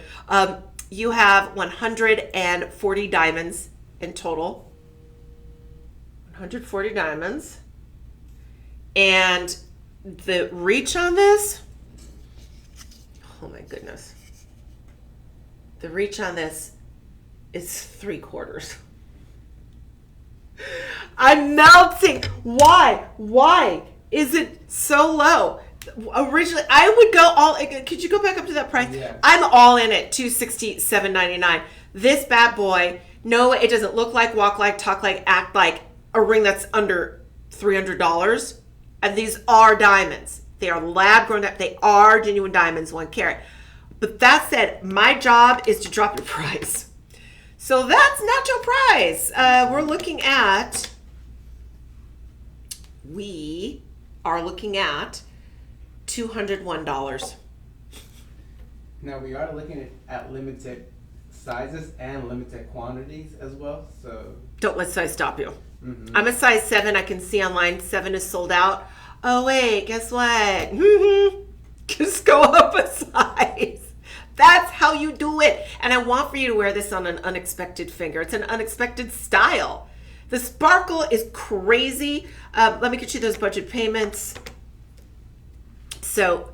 You have 140 diamonds in total. 140 diamonds. And the reach on this, oh my goodness. The reach on this is 3/4. I'm melting. Why? Why is it so low? Originally, I would go all. Could you go back up to that price?
Yeah.
I'm all in at $267.99. This bad boy. No, it doesn't look like, walk like, talk like, act like a ring that's under $300. And these are diamonds. They are lab grown up. They are genuine diamonds, 1 carat. But that said, my job is to drop your price. So that's not your price. We're looking at. We are looking at $201.
Now we are looking at limited sizes and limited quantities as well. So
Don't let size stop you.
mm-hmm.
I'm a size 7. I can see online 7 is sold out. Oh wait, guess what? Just go up a size. That's how you do it. And I want for you to wear this on an unexpected finger. It's an unexpected style. The sparkle is crazy. Let me get you those budget payments. So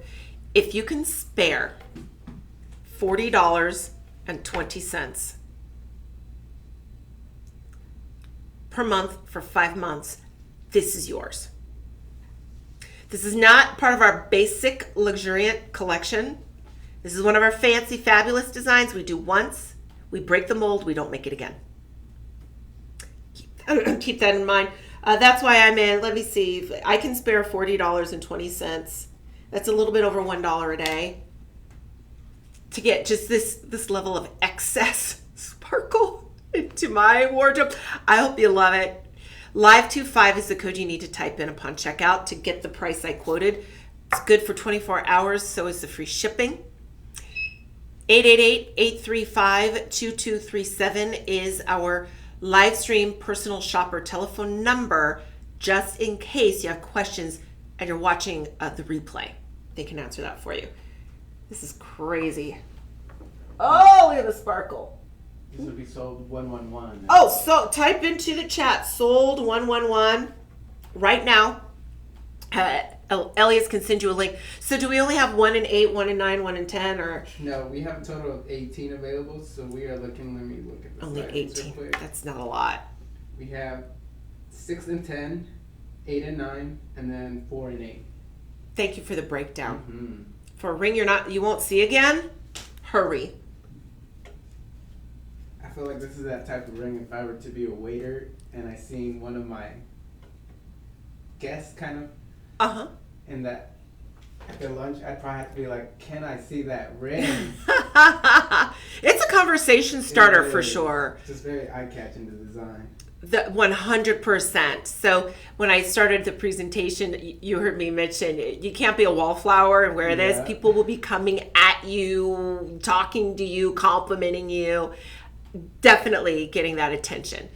if you can spare $40.20 per month for 5 months, this is yours. This is not part of our basic luxuriant collection. This is one of our fancy, fabulous designs we do once. We break the mold. We don't make it again. Keep that in mind. That's why I'm in. Let me see. I can spare $40.20. That's a little bit over $1 a day to get just this level of excess sparkle into my wardrobe. I hope you love it. Live25 is the code you need to type in upon checkout to get the price I quoted. It's good for 24 hours, so is the free shipping. 888-835-2237 is our live stream personal shopper telephone number, just in case you have questions and you're watching the replay. They can answer that for you. This is crazy. Oh, look at the sparkle.
This will be sold 111.
Oh, so type into the chat, sold 111 right now. Elias can send you a link. So do we only have 1 in 8, 1 in 9, 1 in 10, or?
No, we have a total of 18 available, so we are looking, let me look at the
Only
sizes
18.
real quick.
That's not a lot.
We have 6 and 10, 8 and 9, and then 4 and 8.
Thank you for the breakdown.
Mm-hmm.
For a ring you won't see again, hurry.
I feel like this is that type of ring if I were to be a waiter and I seen one of my guests kind of in that at their lunch, I'd probably have to be like, can I see that ring?
It's a conversation starter for sure.
It's just very eye-catching, the design.
The 100%. So when I started the presentation, you heard me mention you can't be a wallflower and wear this. People will be coming at you, talking to you, complimenting you. Definitely getting that attention.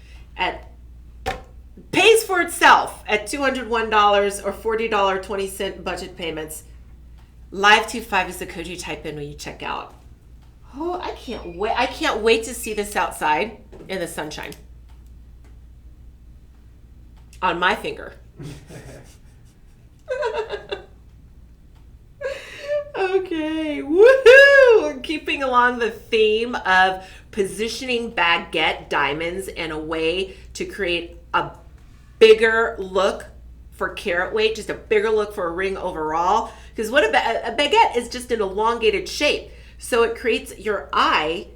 Pays for itself at $201 or $40.20 budget payments. Live25 is the code you type in when you check out. Oh, I can't wait. I can't wait to see this outside in the sunshine. On my finger. Okay, woohoo! Keeping along the theme of positioning baguette diamonds in a way to create a bigger look for carat weight, just a bigger look for a ring overall. Because what a baguette is just an elongated shape. So it creates your eye,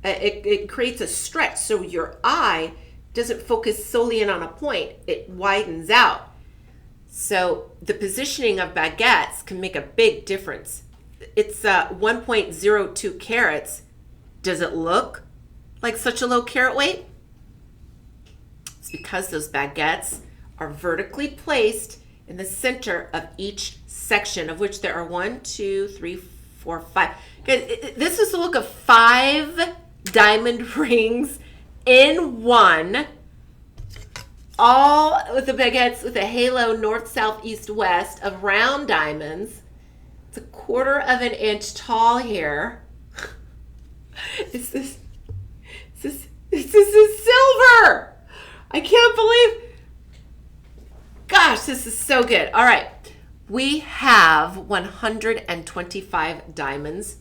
it creates a stretch. So your eye doesn't focus solely in on a point, it widens out. So the positioning of baguettes can make a big difference. It's 1.02 carats. Does it look like such a low carat weight? It's because those baguettes are vertically placed in the center of each section, of which there are 1, 2, 3, 4, 5. This is the look of 5 diamond rings in one, all with the baguettes with a halo north, south, east, west of round diamonds. It's 1/4 of an inch tall here. This is silver. I can't believe. Gosh, this is so good. All right. We have 125 diamonds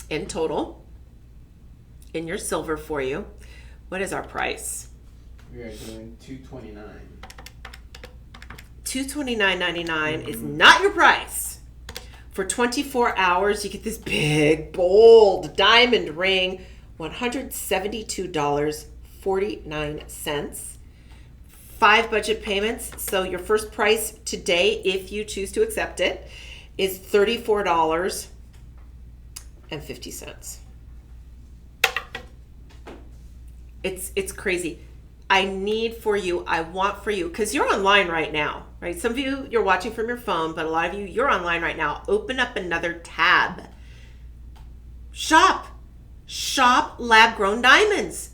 in total in your silver for you. What is our price?
We are doing $229.
$229.99 is not your price. For 24 hours, you get this big, bold diamond ring, $172.49. 5 budget payments. So your first price today, if you choose to accept it, is $34.50. It's crazy. I want for you, because you're online right now, right? Some of you, you're watching from your phone, but a lot of you, you're online right now. Open up another tab. Shop lab-grown diamonds.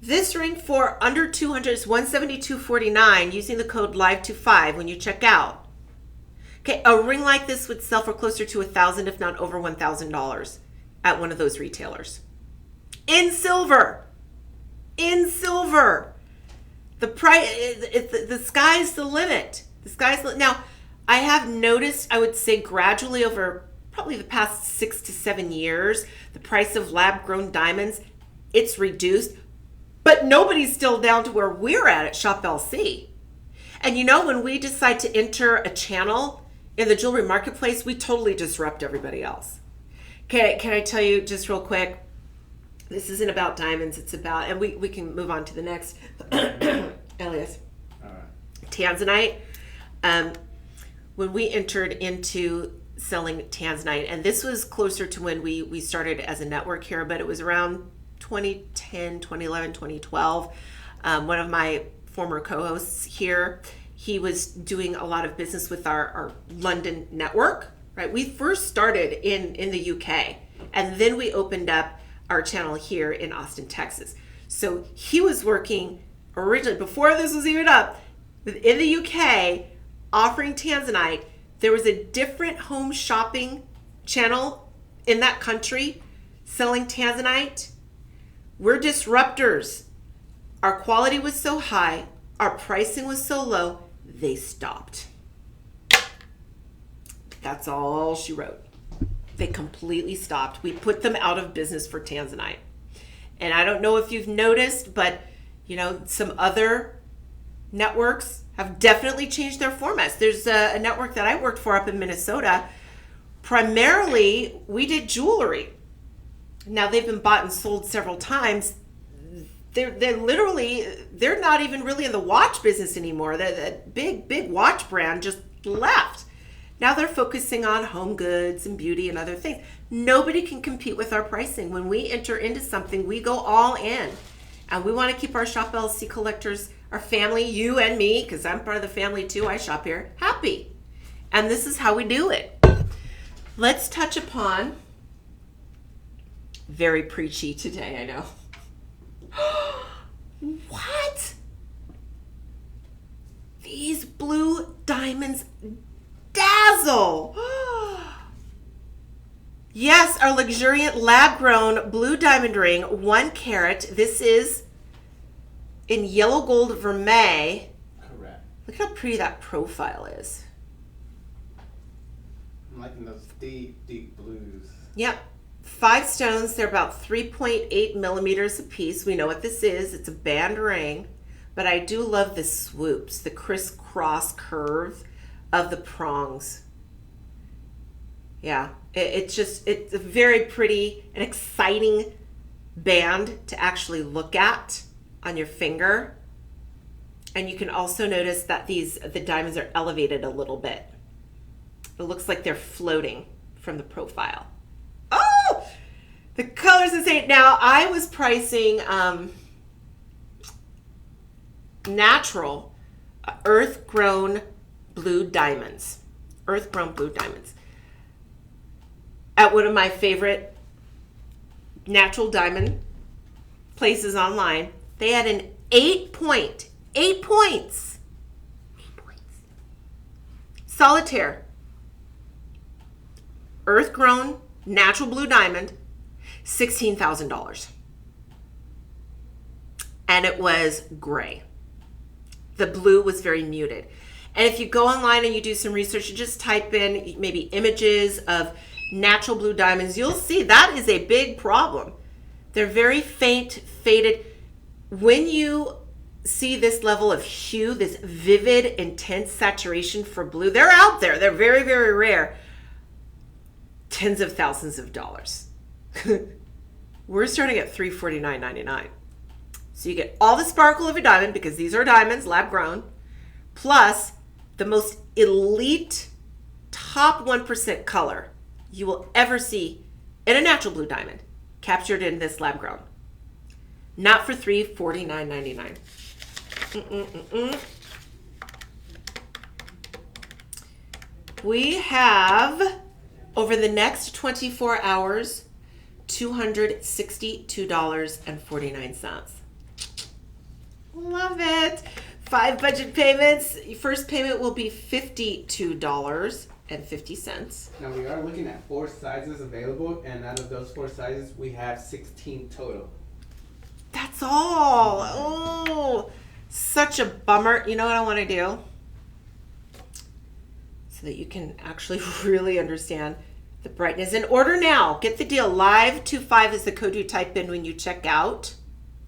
This ring for under $200 is $172.49 using the code LIVE25 when you check out. Okay, a ring like this would sell for closer to $1,000, if not over $1,000 at one of those retailers. In silver. The price, the sky's the limit. Now, I have noticed, I would say gradually over probably the past 6 to 7 years, the price of lab-grown diamonds, it's reduced, but nobody's still down to where we're at Shop LC. And you know, when we decide to enter a channel in the jewelry marketplace, we totally disrupt everybody else. Okay, can I tell you just real quick? This isn't about diamonds, it's about, and we can move on to the next. Elias.
All right.
Tanzanite. When we entered into selling Tanzanite, and this was closer to when we started as a network here, but it was around 2010, 2011, 2012. One of my former co-hosts here, he was doing a lot of business with our London network, right? We first started in the UK, and then we opened up our channel here in Austin, Texas. So he was working originally, before this was even up, in the UK, offering Tanzanite. There was a different home shopping channel in that country selling Tanzanite. We're disruptors. Our quality was so high, our pricing was so low, they stopped. That's all she wrote. They completely stopped. We put them out of business for Tanzanite. And I don't know if you've noticed, but some other networks have definitely changed their formats. There's a network that I worked for up in Minnesota. Primarily, we did jewelry. Now they've been bought and sold several times. They're not even really in the watch business anymore. The big watch brand just left. Now they're focusing on home goods and beauty and other things. Nobody can compete with our pricing. When we enter into something, we go all in. And we want to keep our Shop LLC collectors, our family, you and me, because I'm part of the family too, I shop here, happy. And this is how we do it. Let's touch upon, very preachy today, I know. What? These blue diamonds dazzle. Yes, our luxuriant lab-grown blue diamond ring, 1 carat. This is in yellow gold vermeil.
Correct.
Look how pretty that profile is.
I'm liking those deep blues.
Yep. 5 stones. They're about 3.8 millimeters a piece. We know what this is. It's a band ring. But I do love the swoops, the crisscross curve of the prongs. Yeah, it's a very pretty and exciting band to actually look at on your finger. And you can also notice that the diamonds are elevated a little bit. It looks like they're floating from the profile. Oh, the color's insane. Now, I was pricing natural earth-grown blue diamonds. Earth-grown blue diamonds. At one of my favorite natural diamond places online, they had an 8 points. Solitaire. Earth-grown natural blue diamond, $16,000. And it was gray. The blue was very muted. And if you go online and you do some research, you just type in maybe images of natural blue diamonds, you'll see that is a big problem. They're very faint, faded. When you see this level of hue, this vivid, intense saturation for blue, they're out there. They're very, very rare. Tens of thousands of dollars. We're starting at $349.99. So you get all the sparkle of a diamond, because these are diamonds, lab grown, plus the most elite top 1% color you will ever see in a natural blue diamond captured in this lab grown. Not for $349.99. We have, over the next 24 hours, $262.49. Love it. 5 budget payments. Your first payment will be $52.50.
Now we are looking at 4 sizes available, and out of those 4 sizes, we have 16 total.
That's all. Oh, such a bummer. You know what I want to do? So that you can actually really understand the brightness. And order now. Get the deal. Live25 is the code you type in when you check out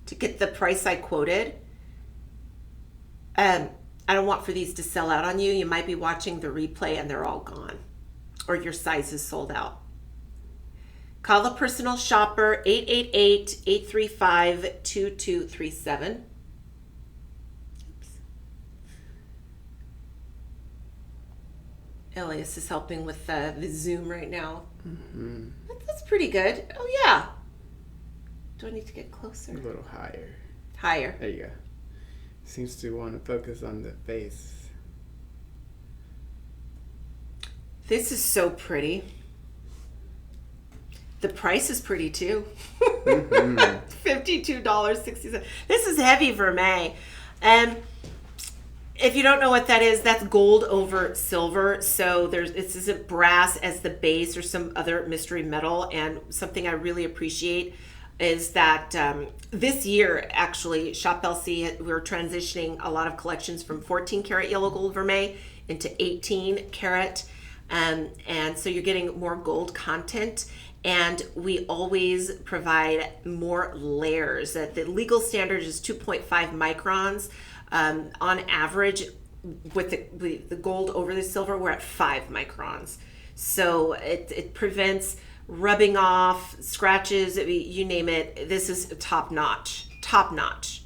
to get the price I quoted. I don't want for these to sell out on you. You might be watching the replay and they're all gone, or your size is sold out. Call a personal shopper, 888-835-2237. Oops. Elias is helping with the Zoom right now.
Mm-hmm.
That's pretty good. Oh, yeah. Do I need to get closer?
A little higher.
Higher.
There you go. Seems to want to focus on the face.
This is so pretty. The price is pretty too. $52.60. This is heavy vermeil. And if you don't know what that is, that's gold over silver. So this isn't brass as the base or some other mystery metal. And something I really appreciate is that this year, actually, Shop LC, we're transitioning a lot of collections from 14 karat yellow gold vermeil into 18 karat. And so you're getting more gold content. And we always provide more layers. The legal standard is 2.5 microns. On average, with the gold over the silver, we're at 5 microns. So it prevents rubbing off, scratches, you name it. This is top notch, top notch.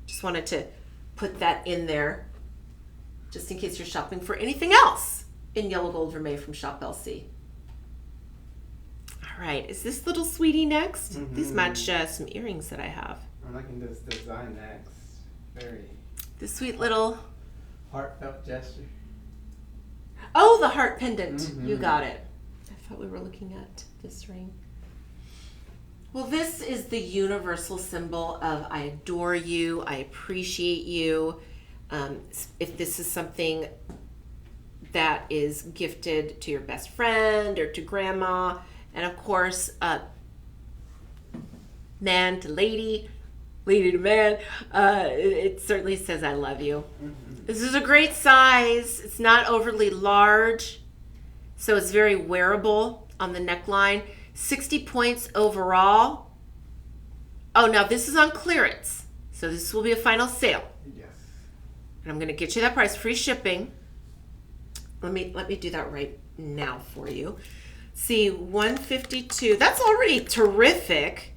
Just wanted to put that in there, just in case you're shopping for anything else in yellow gold vermeil from Shop LC. All right, is this little sweetie next? Mm-hmm. These match some earrings that I have.
I'm liking this design next. Very.
The sweet little
heartfelt gesture.
Oh, the heart pendant. Mm-hmm. You got it. I thought we were looking at this ring. Well, this is the universal symbol of I adore you, I appreciate you. If this is something that is gifted to your best friend or to grandma, and of course, man to lady, lady to man, it certainly says I love you. Mm-hmm. This is a great size. It's not overly large, so it's very wearable on the neckline. 60 points overall. Oh, now this is on clearance, so this will be a final sale.
Yes.
And I'm going to get you that price, free shipping. Let me do that right now for you. See, $152. That's already terrific.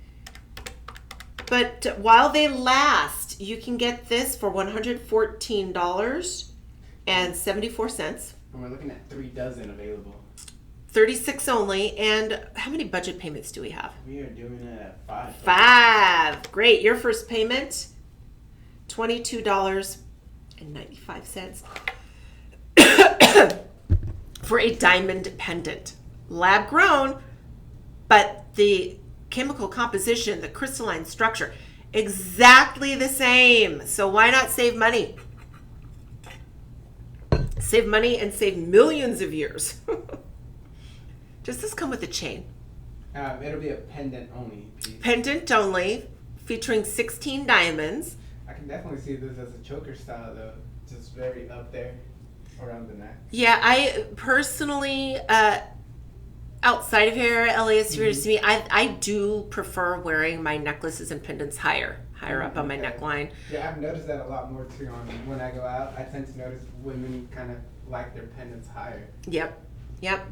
But while they last, you can get this for $114.74.
And we're looking at 3 dozen available.
36 only. And how many budget payments do we have?
We are doing it at 5.
5. Great. Your first payment, $22.95 for a diamond pendant. Lab grown, but the chemical composition, the crystalline structure, exactly the same. So why not save money? Save money and save millions of years. Does this come with a chain?
It'll be a pendant only piece.
Pendant only, featuring 16 diamonds.
I can definitely see this as a choker style though, just very up there around the neck.
Yeah, I personally, outside of here, Elias, to me, I do prefer wearing my necklaces and pendants higher up on my neckline.
Yeah, I've noticed that a lot more too. When I go out, I tend to notice women kind of like their pendants higher.
Yep.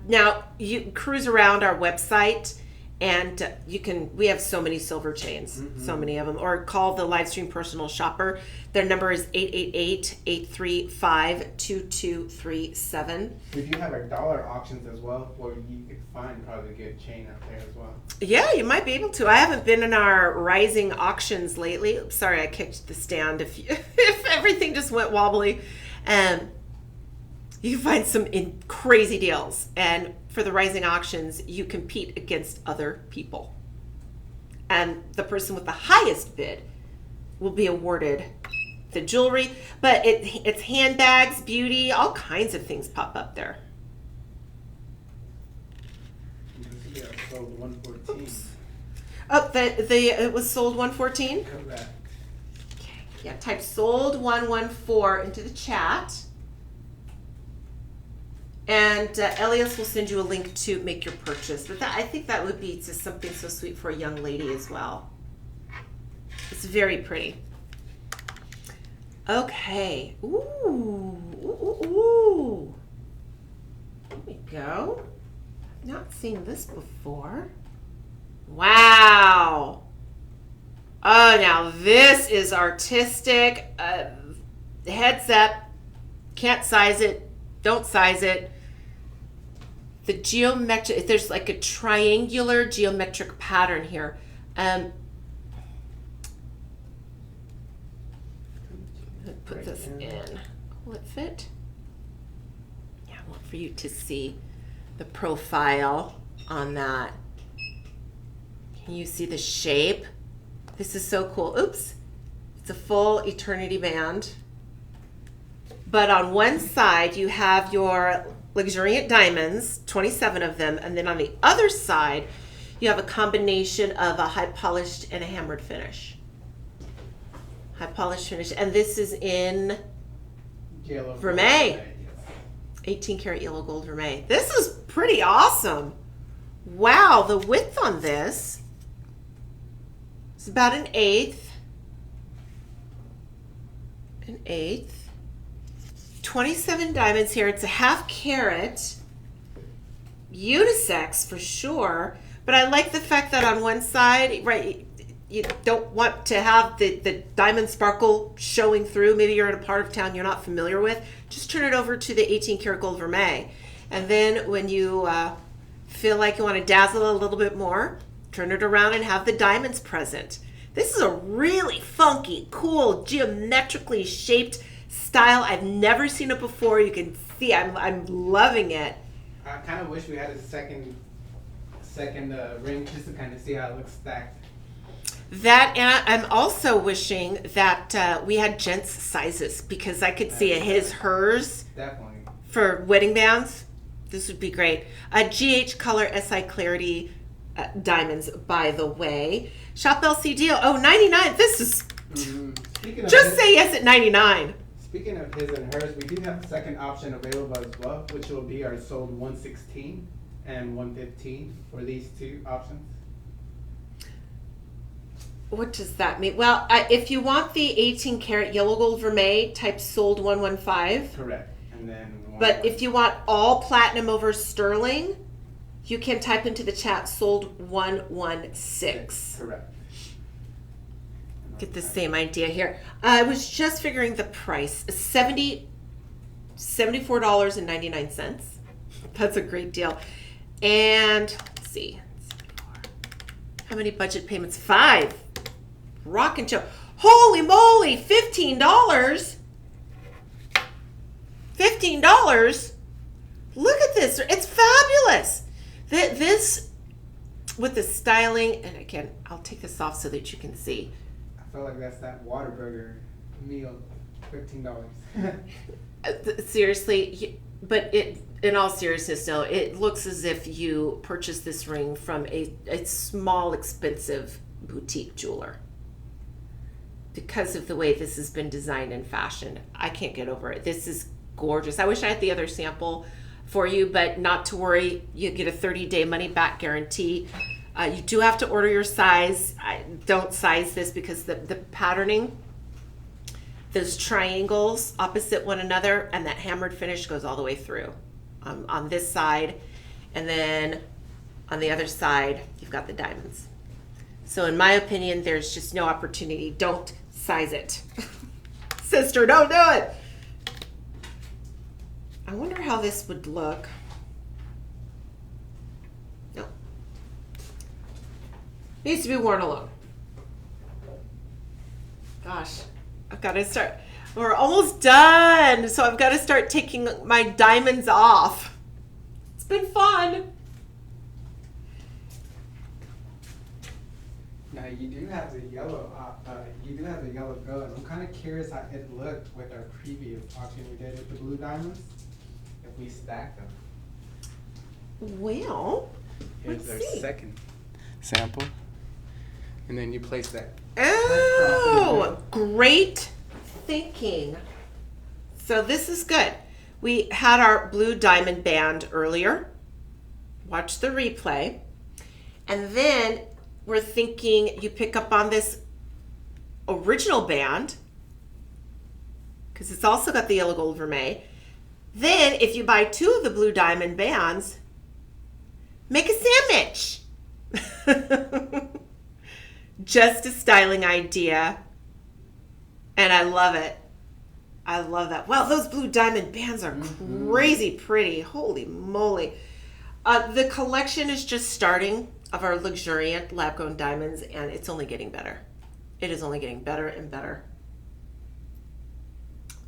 Now you cruise around our website, and we have so many silver chains, so many of them. Or call the Livestream personal shopper. Their number is 888-835-2237.
We do have our dollar auctions as well, where you could find probably a good chain out there as well.
Yeah, you might be able to. I haven't been in our rising auctions lately. Oops, sorry, I kicked the stand. If everything just went wobbly, you can find some crazy deals. And for the rising auctions, you compete against other people. And the person with the highest bid will be awarded the jewelry. But it's handbags, beauty, all kinds of things pop up there.
This is sold 114.
Oops. Oh, it was sold 114?
Correct.
Okay. Yeah, type sold 114 into the chat. And Elias will send you a link to make your purchase. But I think that would be just something so sweet for a young lady as well. It's very pretty. Okay. Ooh. There we go. I've not seen this before. Wow. Oh, now this is artistic. Heads up. Can't size it. Don't size it. The geometric, there's like a triangular geometric pattern here. Put this in. Will it fit? Yeah, I want for you to see. the profile on that. Can you see the shape? This is so cool. Oops. It's a full eternity band. But on one side, you have your luxuriant diamonds, 27 of them. And then on the other side, you have a combination of a high polished and a hammered finish. High polished finish. And this is in
Yellow
vermeil.
gold,
18 karat yellow gold vermeil. This is pretty awesome. Wow, the width on this is about an eighth. An eighth. 27 diamonds here. It's a half carat. Unisex for sure. But I like the fact that on one side, right, you don't want to have the diamond sparkle showing through. Maybe you're in a part of town you're not familiar with. Just turn it over to the 18 karat gold vermeil. And then when you feel like you want to dazzle a little bit more, turn it around and have the diamonds present. This is a really funky, cool, geometrically shaped style. I've never seen it before. You can see I'm loving it.
I kind of wish we had a second ring just to kind of see how it looks stacked.
That, and I'm also wishing that we had gents sizes, because I could see a hers
Definitely.
for wedding bands. This would be great. GH Color SI Clarity diamonds, by the way. Shop LC deal. Oh, 99. This is just say yes at 99.
Speaking of his and hers, we do have a second option available as well, which will be our sold 116 and 115 for these two options.
What does that mean? Well, if you want the 18 karat yellow gold vermeil, type sold 115.
Correct. And then
But if you want all platinum over sterling, you can type into the chat sold 116.
Correct.
Get the same idea here. I was just figuring the price. $74.99. That's a great deal. And let's see. How many budget payments? 5. Rockin' show. Holy moly, $15. $15. Look at this. It's fabulous. This with the styling, and again, I'll take this off so that you can see.
I feel like that's that Whataburger meal, $15.
Seriously, but in all seriousness, no, it looks as if you purchased this ring from a small, expensive boutique jeweler. Because of the way this has been designed and fashioned, I can't get over it. This is gorgeous. I wish I had the other sample for you, but not to worry. You get a 30-day money-back guarantee. You do have to order your size. Don't size this because the patterning, those triangles opposite one another, and that hammered finish goes all the way through on this side. And then on the other side, you've got the diamonds. So in my opinion, there's just no opportunity. Don't size it. Sister, don't do it. I wonder how this would look. No. Needs to be worn alone. Gosh, I've got to start. We're almost done. So I've got to start taking my diamonds off. It's been fun.
Now you do have the yellow. Gold. I'm kind of curious how it looked with our previous auction we did with the blue diamonds. If we stacked them.
Well,
Here's
let's
our
see.
second sample, and then you place that.
Oh, great thinking. So this is good. We had our blue diamond band earlier. Watch the replay. And then we're thinking you pick up on this original band, because it's also got the yellow gold vermeil. Then if you buy 2 of the blue diamond bands, make a sandwich. Just a styling idea. And I love it. I love that. Wow, those blue diamond bands are crazy pretty. Holy moly. The collection is just starting of our luxuriant lab-grown diamonds, and it's only getting better. It is only getting better and better.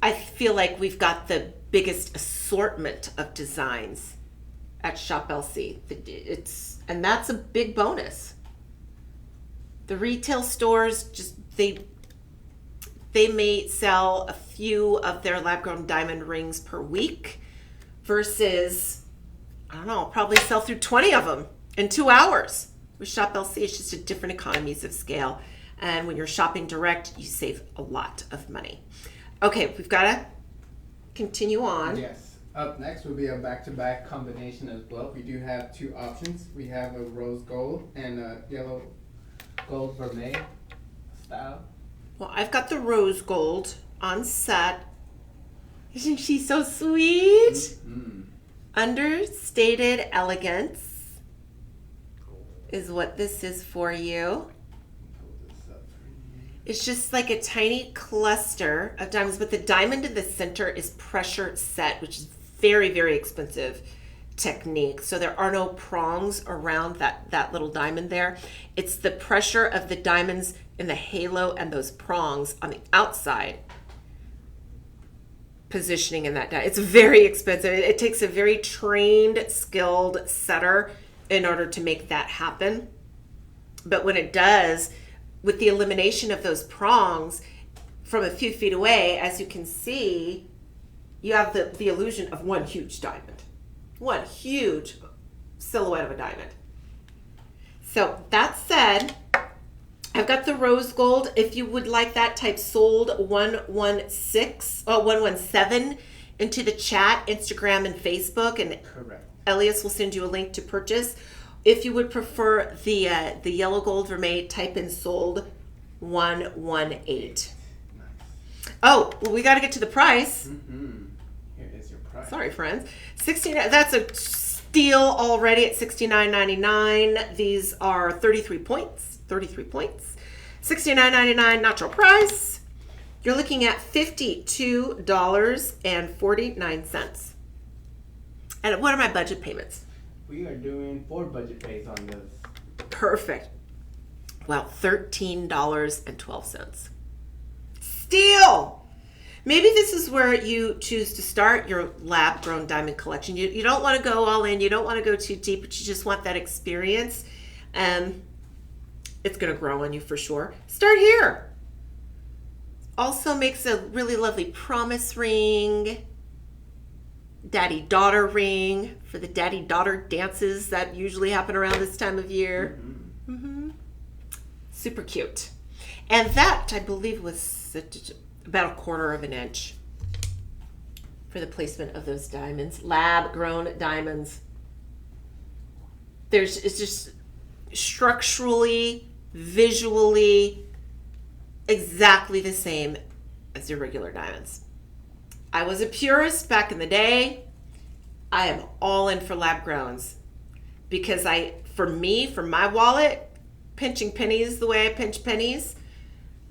I feel like we've got the biggest assortment of designs at Shop LC. And that's a big bonus. The retail stores they may sell a few of their lab-grown diamond rings per week versus, I don't know, probably sell through 20 of them in 2 hours. With Shop LC, it's just a different economies of scale. And when you're shopping direct, you save a lot of money. Okay, we've got to continue on.
Yes. Up next will be a back-to-back combination as well. We do have 2 options. We have a rose gold and a yellow gold vermeil style.
Well, I've got the rose gold on set. Isn't she so sweet?
Mm-hmm.
Understated elegance is what this is for you. It's just like a tiny cluster of diamonds, but the diamond in the center is pressure set, which is very, very expensive technique. So there are no prongs around that little diamond there. It's the pressure of the diamonds in the halo and those prongs on the outside positioning in that diamond. It's very expensive. It takes a very trained, skilled setter in order to make that happen. But when it does, with the elimination of those prongs from a few feet away, as you can see, you have the illusion of one huge diamond. One huge silhouette of a diamond. So that said, I've got the rose gold. If you would like that, type sold 117 into the chat, Instagram and Facebook, and
Correct.
Elias will send you a link to purchase. If you would prefer the yellow gold vermeil, type in sold 118.
Nice.
Oh, well, we got to get to the price.
Mm-hmm. Here is your price.
Sorry, friends. 69. That's a steal already at $69.99. These are 33 points. 33 points. $69.99 natural price. You're looking at $52.49. And what are my budget payments?
We are doing 4 budget pays on this.
Perfect. Well, $13.12. Steal! Maybe this is where you choose to start your lab-grown diamond collection. You don't want to go all in. You don't want to go too deep, but you just want that experience. It's going to grow on you for sure. Start here. Also makes a really lovely promise ring, daddy-daughter ring for the daddy-daughter dances that usually happen around this time of year.
Mm-hmm.
Mm-hmm. Super cute. And that, I believe, was about 1/4 of an inch for the placement of those diamonds. Lab-grown diamonds. It's just structurally, visually, exactly the same as your regular diamonds. I was a purist back in the day. I am all in for lab growns because for my wallet, pinching pennies the way I pinch pennies,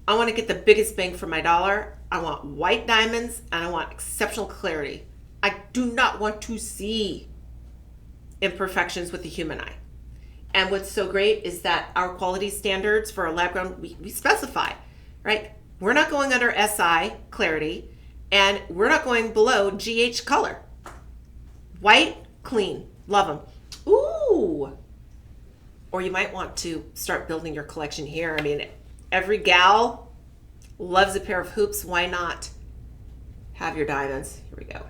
I want to get the biggest bang for my dollar. I want white diamonds and I want exceptional clarity. I do not want to see imperfections with the human eye. And what's so great is that our quality standards for a lab grown, we specify, right? We're not going under SI clarity and we're not going below GH color. White, clean, love them. Ooh. Or you might want to start building your collection here. I mean, every gal loves a pair of hoops. Why not have your diamonds? Here we go.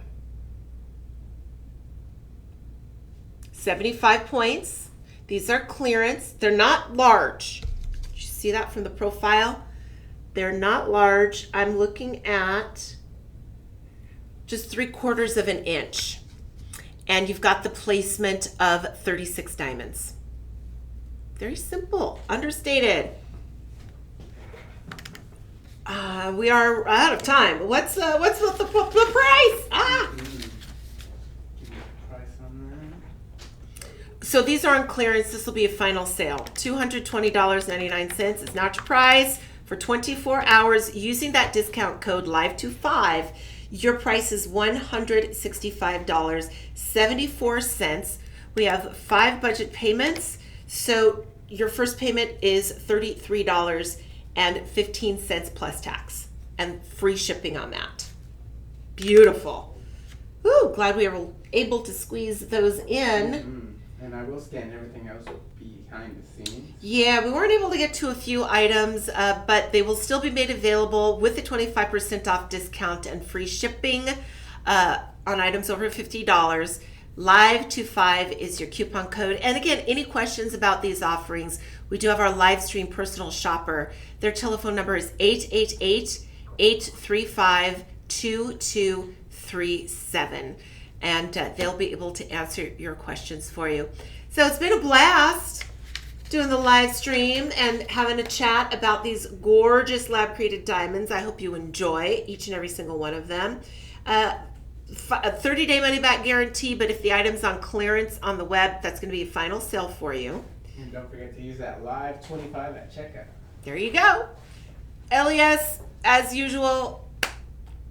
75 points. These are clearance. They're not large. Did you see that from the profile? They're not large. I'm looking at just 3/4 of an inch. And you've got the placement of 36 diamonds. Very simple, understated. We are out of time. What's the price? So these are on clearance. This will be a final sale. $220.99 is not your price. For 24 hours, using that discount code LIVE25, your price is $165.74. We have 5 budget payments. So your first payment is $33.15 plus tax and free shipping on that. Beautiful. Woo, glad we were able to squeeze those in.
Mm-hmm. And I will scan everything else behind the scenes.
Yeah, we weren't able to get to a few items, but they will still be made available with the 25% off discount and free shipping on items over $50. Live25 is your coupon code. And again, any questions about these offerings, we do have our live stream personal shopper. Their telephone number is 888-835-2237. And they'll be able to answer your questions for you. So it's been a blast doing the live stream and having a chat about these gorgeous lab created diamonds. I hope you enjoy each and every single one of them. A 30-day money back guarantee, but if the item's on clearance on the web, that's going to be a final sale for you.
And don't forget to use that live 25 at checkout.
There you go. Elias, as usual,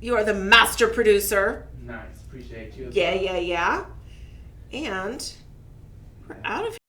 you are the master producer.
Nice. Appreciate you.
Yeah. And we're out of here.